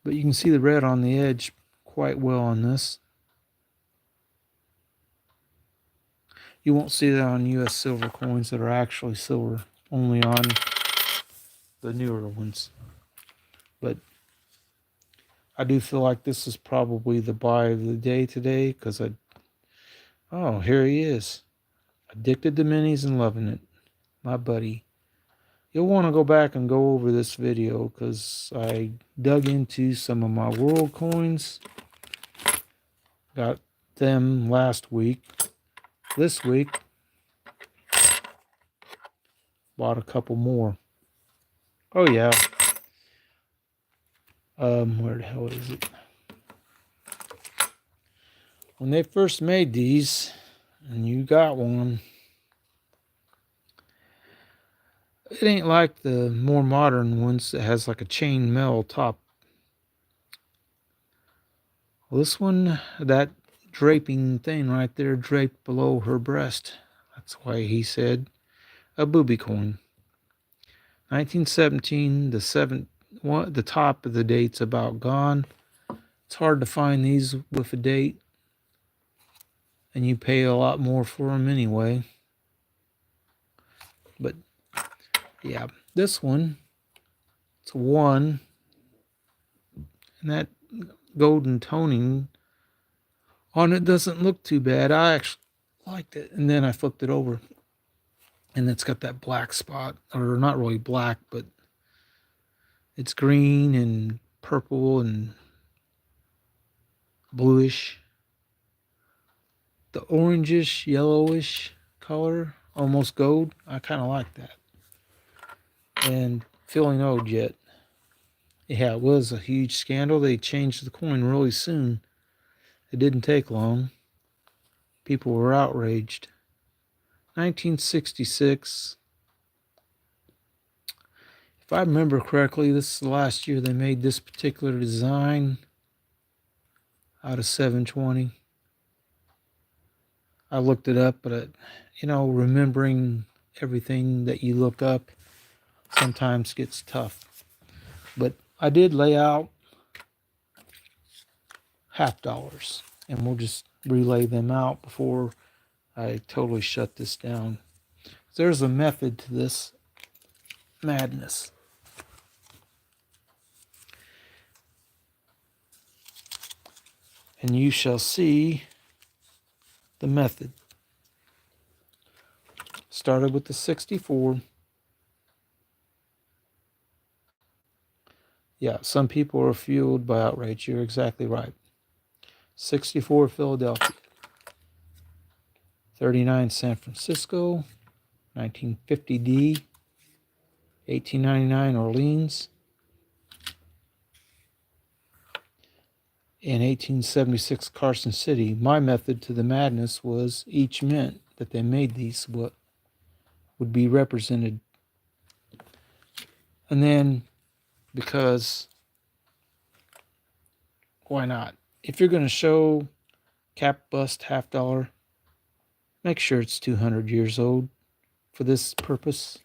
But you can see the red on the edge quite well on this. You won't see that on U.S. silver coins that are actually silver, only on the newer ones. But I do feel like this is probably the buy of the day today, because oh, here he is. Addicted to minis and loving it. My buddy. You'll want to go back and go over this video, because I dug into some of my world coins. Got them last week. This week, bought a couple more. Oh yeah. Where the hell is it? When they first made these, and you got one, it ain't like the more modern ones that has like a chain mail top. Well, this one, that draping thing right there draped below her breast. That's why he said a booby coin. 1917, the top of the date's about gone. It's hard to find these with a date, and you pay a lot more for them anyway. But yeah, this one, it's a 1, and that golden toning on it doesn't look too bad. I actually liked it, and then I flipped it over, and it's got that black spot, or not really black, but it's green and purple and bluish, the orangish, yellowish color, almost gold. I kind of like that. And feeling old yet. Yeah, it was a huge scandal. They changed the coin really soon. It didn't take long. People were outraged. 1966. If I remember correctly, this is the last year they made this particular design out of 720. I looked it up, but remembering everything that you look up sometimes gets tough. But I did lay out half dollars, and we'll just relay them out before I totally shut this down. There's a method to this madness. And you shall see the method. Started with the 64. Yeah, some people are fueled by outrage. You're exactly right. 64 Philadelphia. 39 San Francisco. 1950 D. 1899 Orleans. In 1876 Carson City. My method to the madness was each mint that they made these what would be represented. And then, because why not? If you're going to show cap bust half dollar, make sure it's 200 years old for this purpose.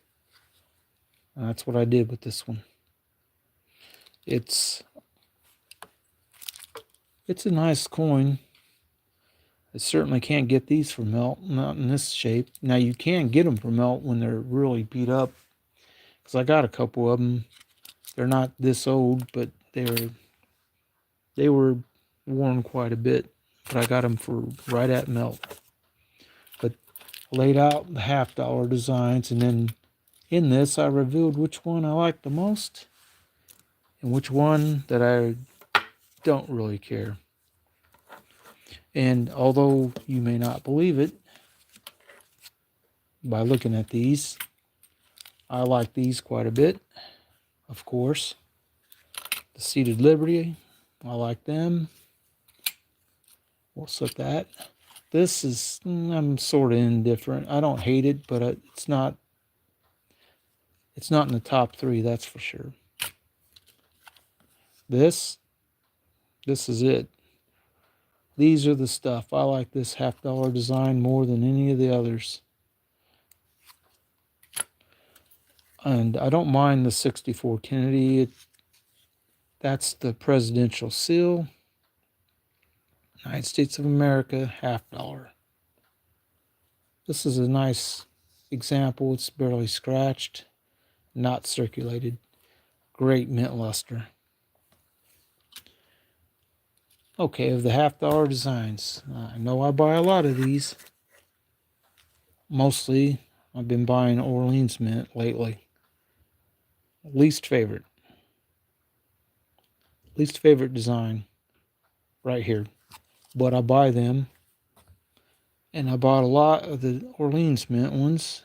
And that's what I did with this one. It's a nice coin. I certainly can't get these for melt, not in this shape. Now you can get them for melt when they're really beat up, because I got a couple of them They're not this old, but they were worn quite a bit. But I got them for right at melt. But I laid out the $50 designs, and then in this I revealed which one I like the most and which one that I don't really care. And although you may not believe it, by looking at these, I like these quite a bit, of course. The Seated Liberty, I like them. We'll set that. This is, I'm sort of indifferent. I don't hate it, but it's not in the top 3, that's for sure. This is it. These are the stuff. I like this $50 design more than any of the others. And I don't mind the 64 Kennedy. That's the presidential seal. United States of America, $50. This is a nice example. It's barely scratched, not circulated. Great mint luster. Okay, of the $50 designs, I know I buy a lot of these. Mostly, I've been buying Orleans mint lately. Least favorite design right here. But I buy them. And I bought a lot of the Orleans mint ones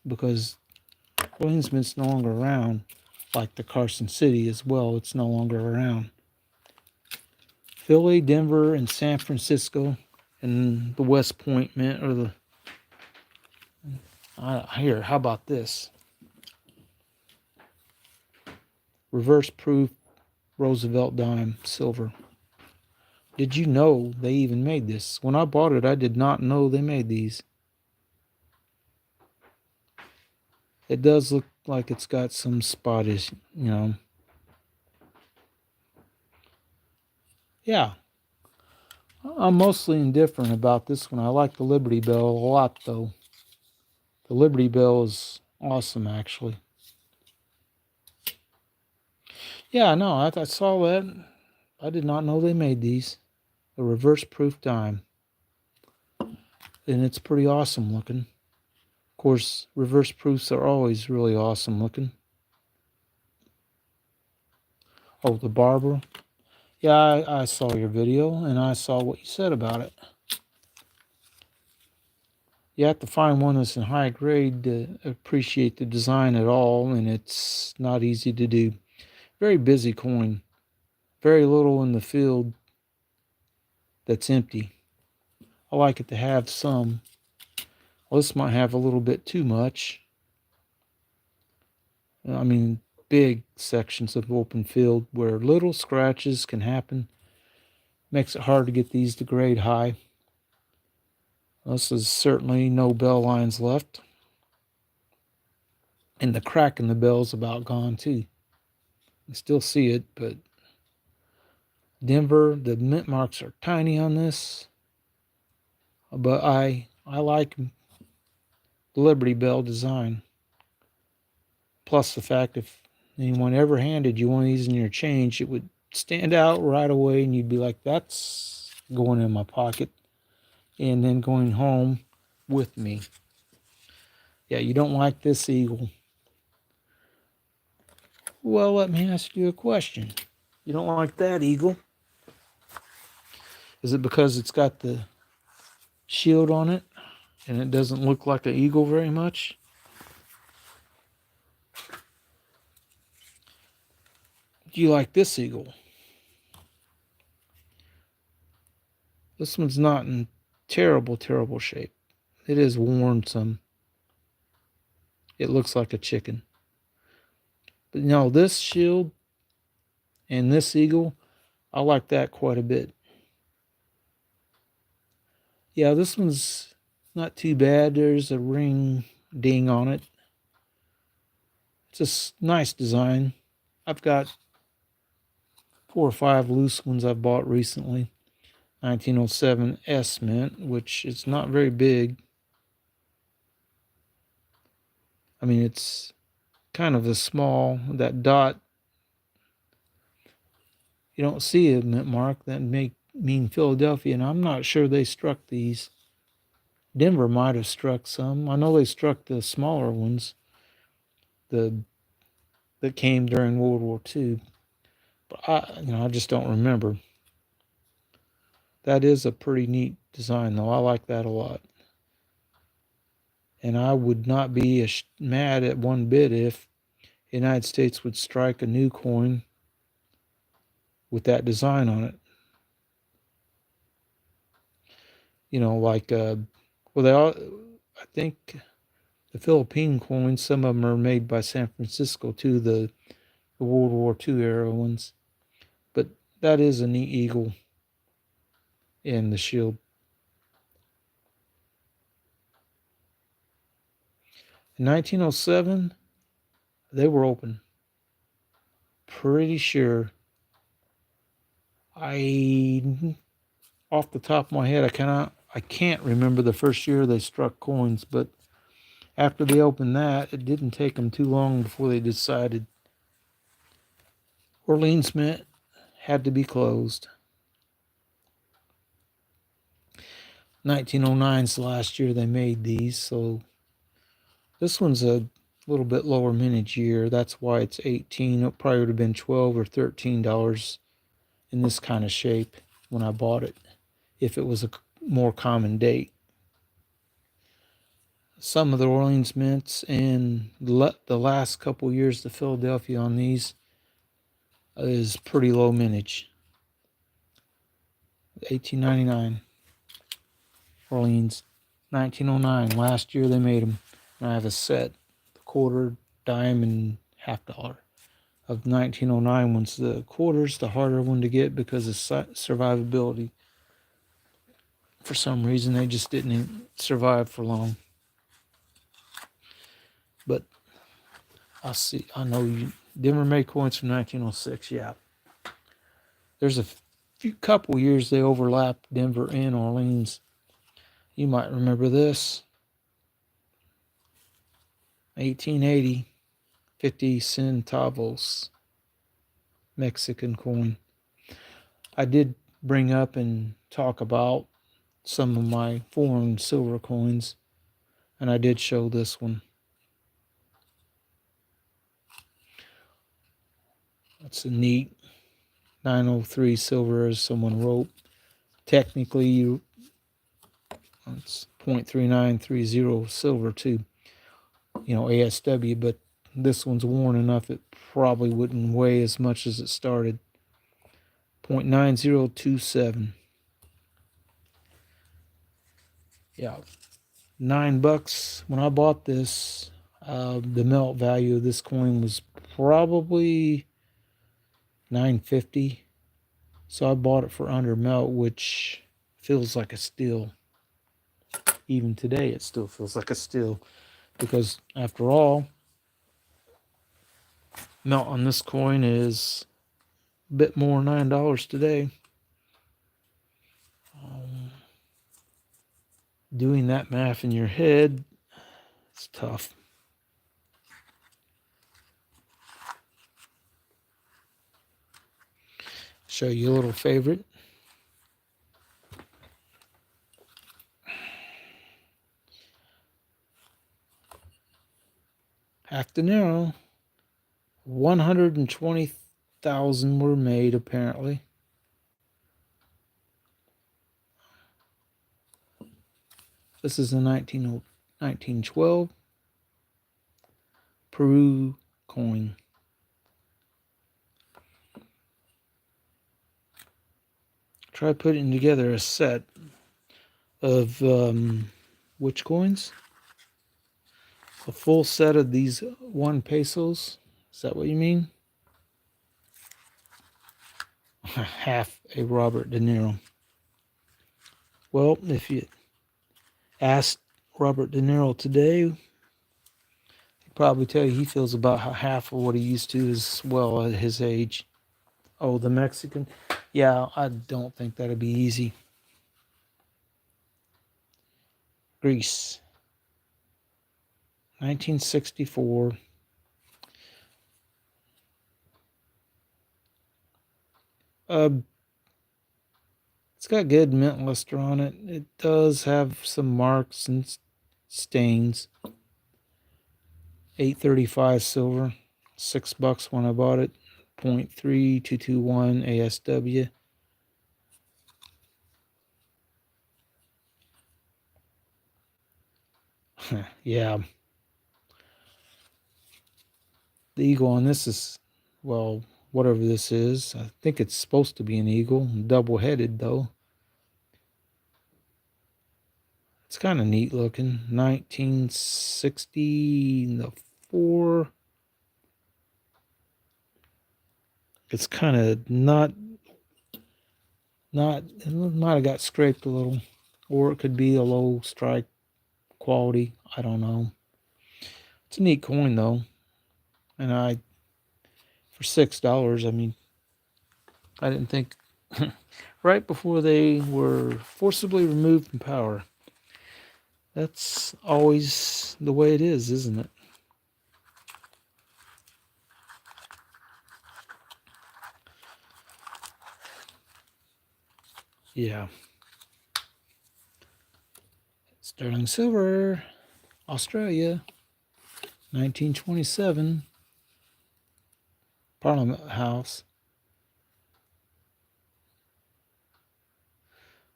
because Orleans mint's no longer around, like the Carson City as well. It's no longer around. Philly, Denver, and San Francisco, and the West Point mint, or the here. How about this? Reverse proof Roosevelt dime silver. Did you know they even made this? When I bought it, I did not know they made these. It does look like it's got some spottish, you know. Yeah. I'm mostly indifferent about this one. I like the Liberty Bell a lot, though. The Liberty Bell is awesome, actually. Yeah, no, I saw that. I did not know they made these. A reverse proof dime. And it's pretty awesome looking. Of course, reverse proofs are always really awesome looking. Oh, the barber. Yeah, I saw your video, and I saw what you said about it. You have to find one that's in high grade to appreciate the design at all, and it's not easy to do. Very busy coin. Very little in the field that's empty. I like it to have some. Well, this might have a little bit too much. I mean, big sections of open field where little scratches can happen. Makes it hard to get these to grade high. This is certainly no bell lines left. And the crack in the bell's about gone too. You still see it, but Denver, the mint marks are tiny on this. But I like the Liberty Bell design. Plus the fact if anyone ever handed you one of these in your change, it would stand out right away and you'd be like, that's going in my pocket and then going home with me. Yeah, you don't like this eagle. Well, let me ask you a question. You don't like that eagle? Is it because it's got the shield on it and it doesn't look like an eagle very much? Do you like this eagle? This one's not in terrible shape. It is worn some. It looks like a chicken. But no, this shield and this eagle, I like that quite a bit. Yeah, this one's not too bad. There's a ring ding on it. It's a nice design. I've got 4 or 5 loose ones I've bought recently. 1907 S mint, which is not very big. I mean, it's kind of a small, that dot You don't see a mint mark. That may mean Philadelphia, and I'm not sure they struck these. Denver might have struck some. I know they struck the smaller ones, the that came during World War II, but I just don't remember. That is a pretty neat design, though. I like that a lot, and I would not be mad at one bit if the United States would strike a new coin with that design on it. Like well, they all. I think the Philippine coins, some of them are made by San Francisco too, the World War II era ones. But that is a neat eagle in the shield. In 1907, they were open. Pretty sure. Off the top of my head, I can't remember the first year they struck coins, but after they opened that, it didn't take them too long before they decided Orleans Mint had to be closed. 1909 is the last year they made these, so this one's a little bit lower mintage year. That's why it's 18. It probably would have been $12 or $13 in this kind of shape when I bought it, if it was a more common date. Some of the Orleans mints and the last couple years, the Philadelphia on these is pretty low mintage. 1899 Orleans. 1909, last year they made them. And I have a set, the quarter, dime, and half dollar. Of 1909 ones, the quarter's the harder one to get because of survivability. For some reason, they just didn't survive for long. But I know Denver made coins from 1906, yeah. There's a couple years they overlapped, Denver and Orleans. You might remember this. 1880, 50 centavos, Mexican coin. I did bring up and talk about some of my foreign silver coins, and I did show this one. That's a neat 903 silver, as someone wrote. Technically, it's 0.3930 silver too, ASW, but this one's worn enough it probably wouldn't weigh as much as it started. 0.9027. Yeah, $9 when I bought this. The melt value of this coin was probably $9.50, so I bought it for under melt, which feels like a steal. Even today, it still feels like a steal because, after all, melt on this coin is a bit more than $9 today. Doing that math in your head, it's tough. Show you a little favorite. Half dinero. 120,000 were made, apparently. This is a 1912 Peru coin. Try putting together a set of which coins? A full set of these 1 pesos. Is that what you mean? Half a Robert De Niro. Well, if you asked Robert De Niro today, he'd probably tell you he feels about half of what he used to as well at his age. Oh, the Mexican? Yeah, I don't think that'd be easy. Greece. 1964. Uh, it's got good mint luster on it. It does have some marks and stains. 835 silver, $6 when I bought it. 0.3221 ASW. Yeah, the eagle on this is, well, whatever this is. I think it's supposed to be an eagle, double-headed though. It's kind of neat looking. 1964. It's kind of not, it might have got scraped a little, or it could be a low strike quality. I don't know. It's a neat coin though, and for $6, I mean, I didn't think right before they were forcibly removed from power. That's always the way it is, isn't it? Yeah. Sterling silver, Australia, 1927, Parliament House.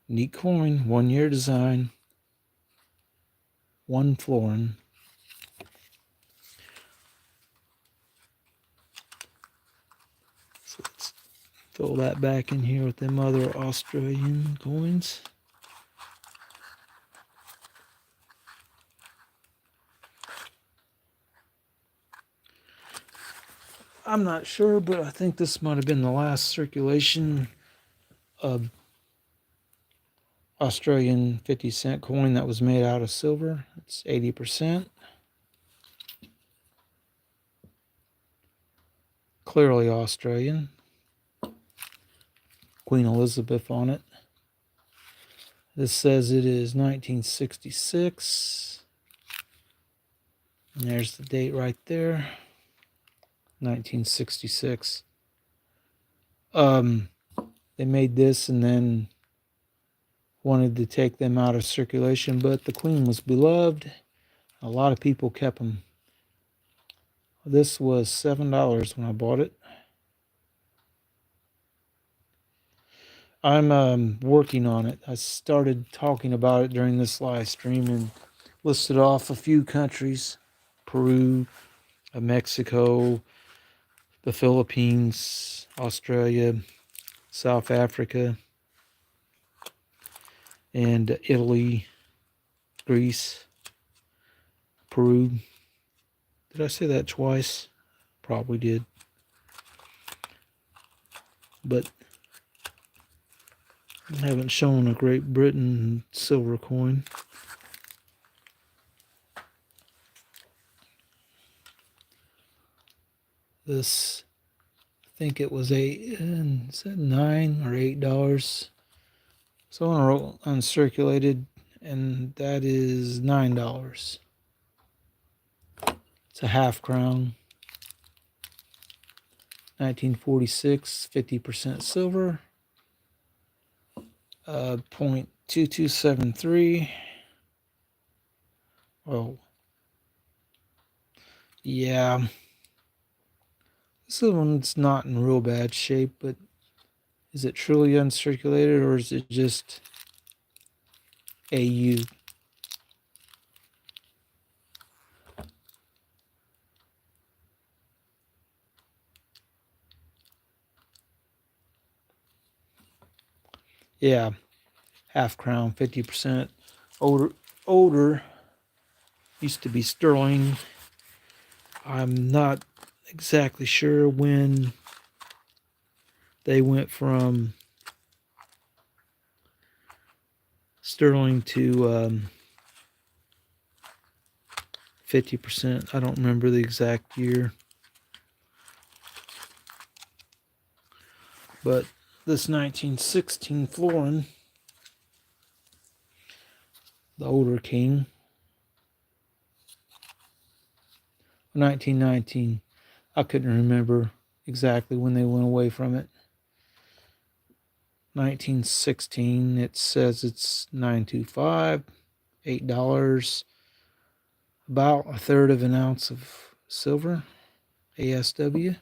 Neat coin, 1-year design, 1 florin. So let's throw that back in here with them other Australian coins. I'm not sure, but I think this might have been the last circulation of Australian 50-cent coin that was made out of silver. It's 80%. Clearly Australian. Queen Elizabeth on it. This says it is 1966. And there's the date right there. 1966. They made this and then wanted to take them out of circulation, but the Queen was beloved. A lot of people kept them. This was $7 when I bought it. I'm working on it. I started talking about it during this live stream and listed off a few countries: Peru, Mexico, the Philippines, Australia, South Africa, and Italy, Greece, Peru. Did I say that twice? Probably did. But I haven't shown a Great Britain silver coin. This, I think it was is that $9 or $8? Someone wrote uncirculated, and that is $9. It's a half crown. 1946, 50% silver. 0.2273. Oh, yeah. This one's not in real bad shape, but is it truly uncirculated or is it just AU? Yeah, half crown, 50%. Older. Used to be sterling. I'm not exactly sure when they went from sterling to 50%. I don't remember the exact year. But this 1916 florin, the older king, 1919, I couldn't remember exactly when they went away from it. 1916. It says it's 925, $8. About a third of an ounce of silver. ASW.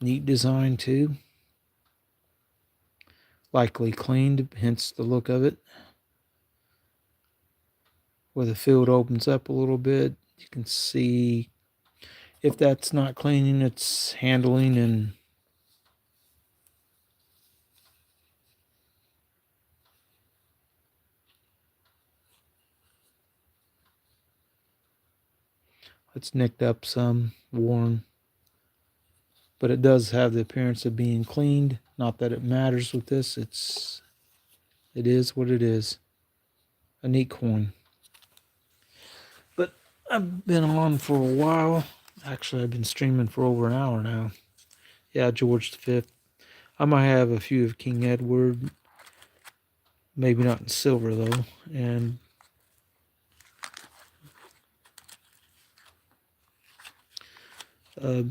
Neat design too. Likely cleaned, hence the look of it. Where the field opens up a little bit, you can see if that's not cleaning, it's handling and it's nicked up some, worn. But it does have the appearance of being cleaned. Not that it matters with this. It is what it is. A neat coin. But I've been on for a while. Actually, I've been streaming for over an hour now. Yeah, George V. I might have a few of King Edward. Maybe not in silver, though. And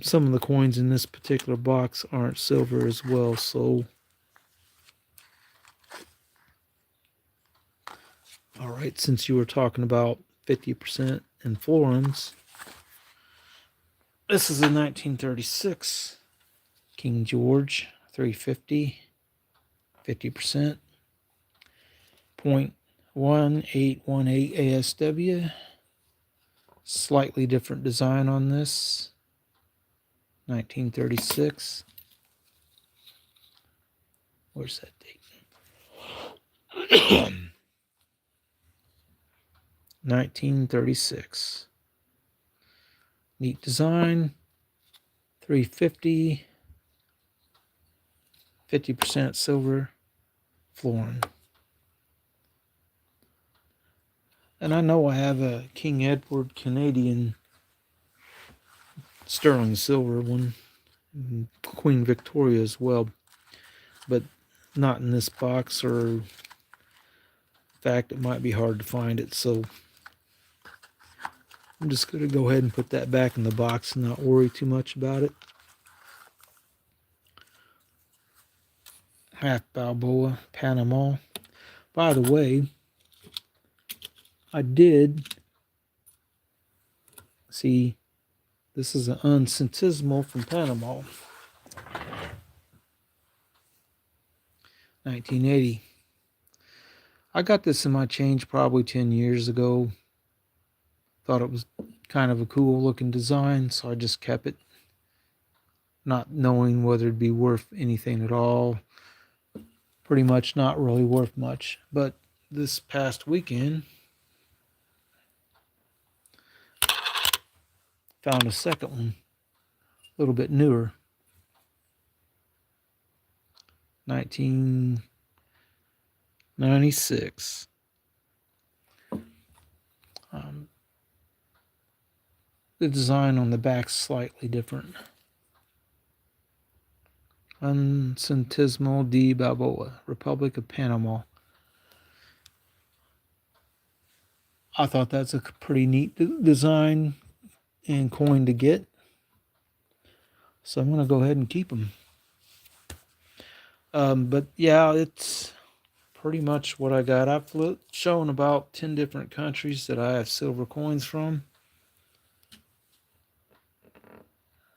some of the coins in this particular box aren't silver as well, so... Alright, since you were talking about 50% in florins, this is a 1936 King George 350, 50%, 0.1818 ASW. Slightly different design on this. 1936. Where's that date? 1936. Neat design. 350. 50% silver. Florin. And I know I have a King Edward Canadian sterling silver one. Queen Victoria as well. But not in this box, or in fact it might be hard to find it, so I'm just going to go ahead and put that back in the box and not worry too much about it. Half Balboa, Panama. By the way, I did see this is an uncentesimal from Panama. 1980. I got this in my change probably 10 years ago. Thought it was kind of a cool looking design, so I just kept it, not knowing whether it'd be worth anything at all. Pretty much not really worth much. But this past weekend, found a second one, a little bit newer. 1996. The design on the back's slightly different. Uncentesimal de Balboa, Republic of Panama. I thought that's a pretty neat design and coin to get. So I'm going to go ahead and keep them. But yeah, it's pretty much what I got. I've shown about 10 different countries that I have silver coins from.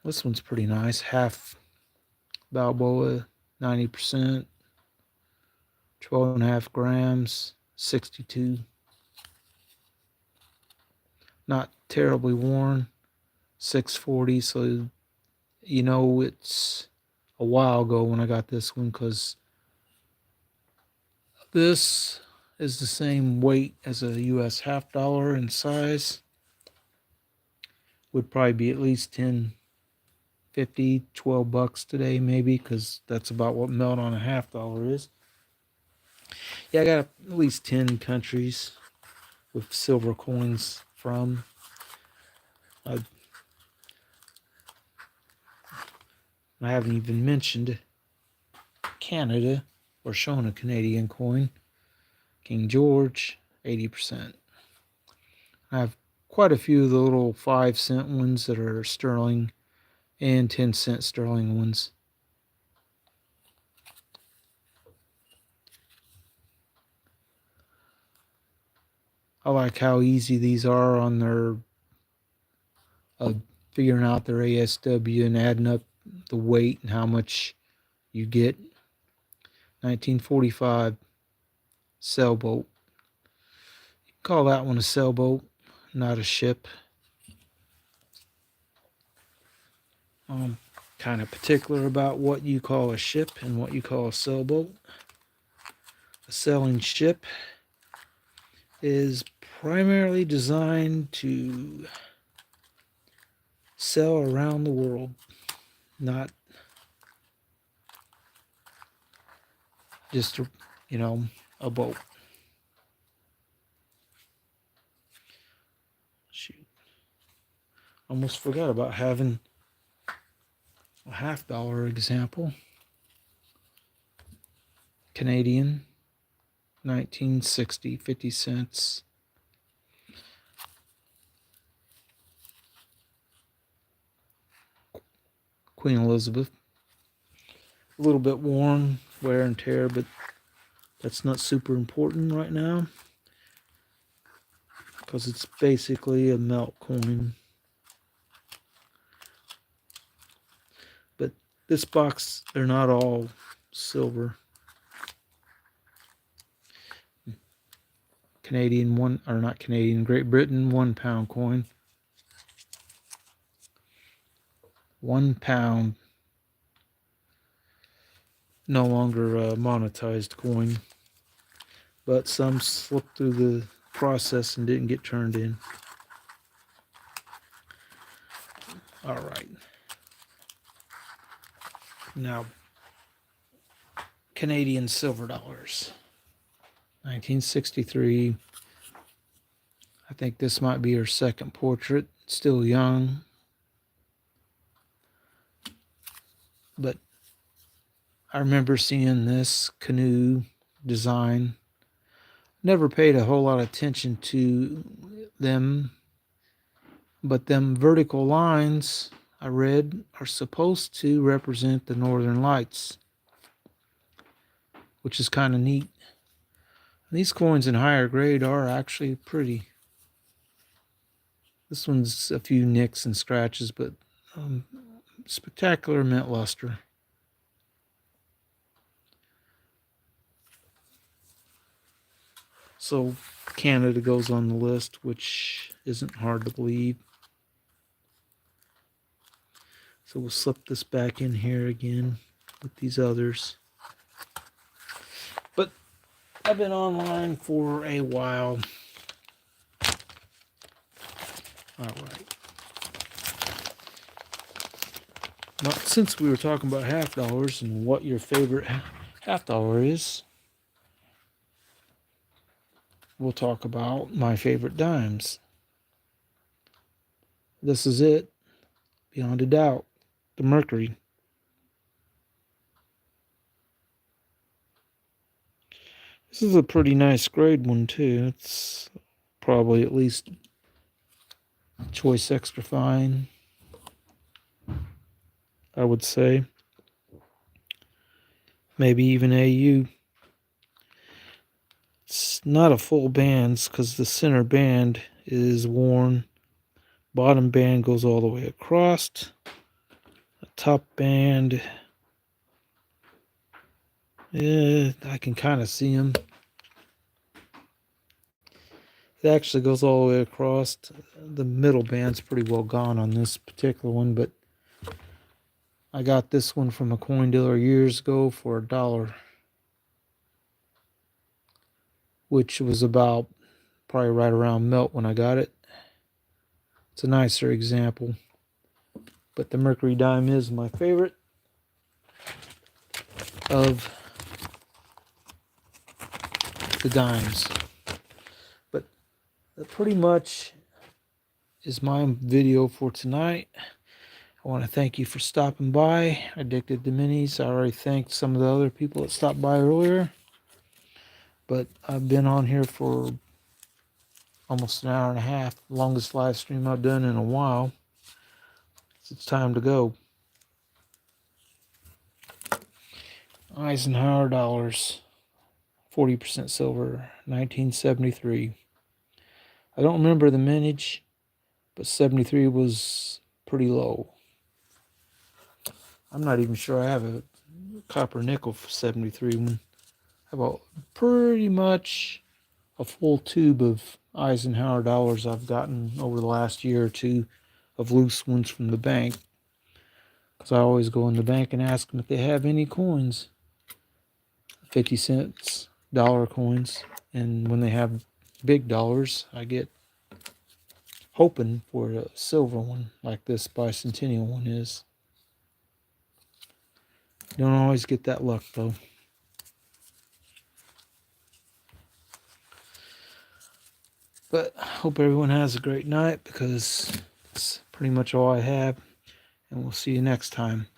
This one's pretty nice. Half Balboa, 90%, 12.5 grams, 62. Not terribly worn, 640. So, you know, it's a while ago when I got this one, because this is the same weight as a US half dollar in size. Would probably be at least 10, 50, 12 bucks today, maybe, because that's about what melt on a half dollar is. Yeah, I got at least 10 countries with silver coins from. I haven't even mentioned Canada or shown a Canadian coin. King George, 80%. I have quite a few of the little 5-cent ones that are sterling and 10-cent sterling ones. I like how easy these are on their figuring out their ASW and adding up the weight and how much you get. 1945 sailboat. You can call that one a sailboat, not a ship. I'm kind of particular about what you call a ship and what you call a sailboat. A sailing ship is primarily designed to sail around the world, not just a boat. Shoot, almost forgot about having a $50 example. Canadian, 1960, 50 cents. Queen Elizabeth. A little bit worn, wear and tear, but that's not super important right now because it's basically a melt coin. But this box, they're not all silver. Canadian one, or not Canadian, Great Britain £1 coin. £1, no longer a monetized coin, but some slipped through the process and didn't get turned in. All right. Now, Canadian silver dollars. 1963. I think this might be her second portrait. Still young. But I remember seeing this canoe design. Never paid a whole lot of attention to them. But them vertical lines, I read, are supposed to represent the northern lights, which is kind of neat. These coins in higher grade are actually pretty. This one's a few nicks and scratches, but spectacular mint luster. So Canada goes on the list, which isn't hard to believe. So we'll slip this back in here again with these others. But I've been online for a while. All right. Now, since we were talking about $50 and what your favorite $50 is, we'll talk about my favorite dimes. This is it, beyond a doubt, the Mercury. This is a pretty nice grade one too. It's probably at least choice extra fine, I would say. Maybe even AU. It's not a full band because the center band is worn. Bottom band goes all the way across. The top band, I can kind of see them. It actually goes all the way across. The middle band's pretty well gone on this particular one, but I got this one from a coin dealer years ago for $1, which was about probably right around melt when I got it. It's a nicer example, but the Mercury dime is my favorite of the dimes. But that pretty much is my video for tonight. I want to thank you for stopping by. Addicted to Minis. I already thanked some of the other people that stopped by earlier, but I've been on here for almost an hour and a half. Longest live stream I've done in a while. It's time to go. Eisenhower dollars, 40% silver, 1973. I don't remember the mintage, but 73 was pretty low. I'm not even sure I have a copper nickel for 73 one. I have pretty much a full tube of Eisenhower dollars I've gotten over the last year or two of loose ones from the bank. Because I always go in the bank and ask them if they have any coins. 50 cents, dollar coins. And when they have big dollars, I get hoping for a silver one like this bicentennial one is. Don't always get that luck though. But I hope everyone has a great night, because it's pretty much all I have. And we'll see you next time.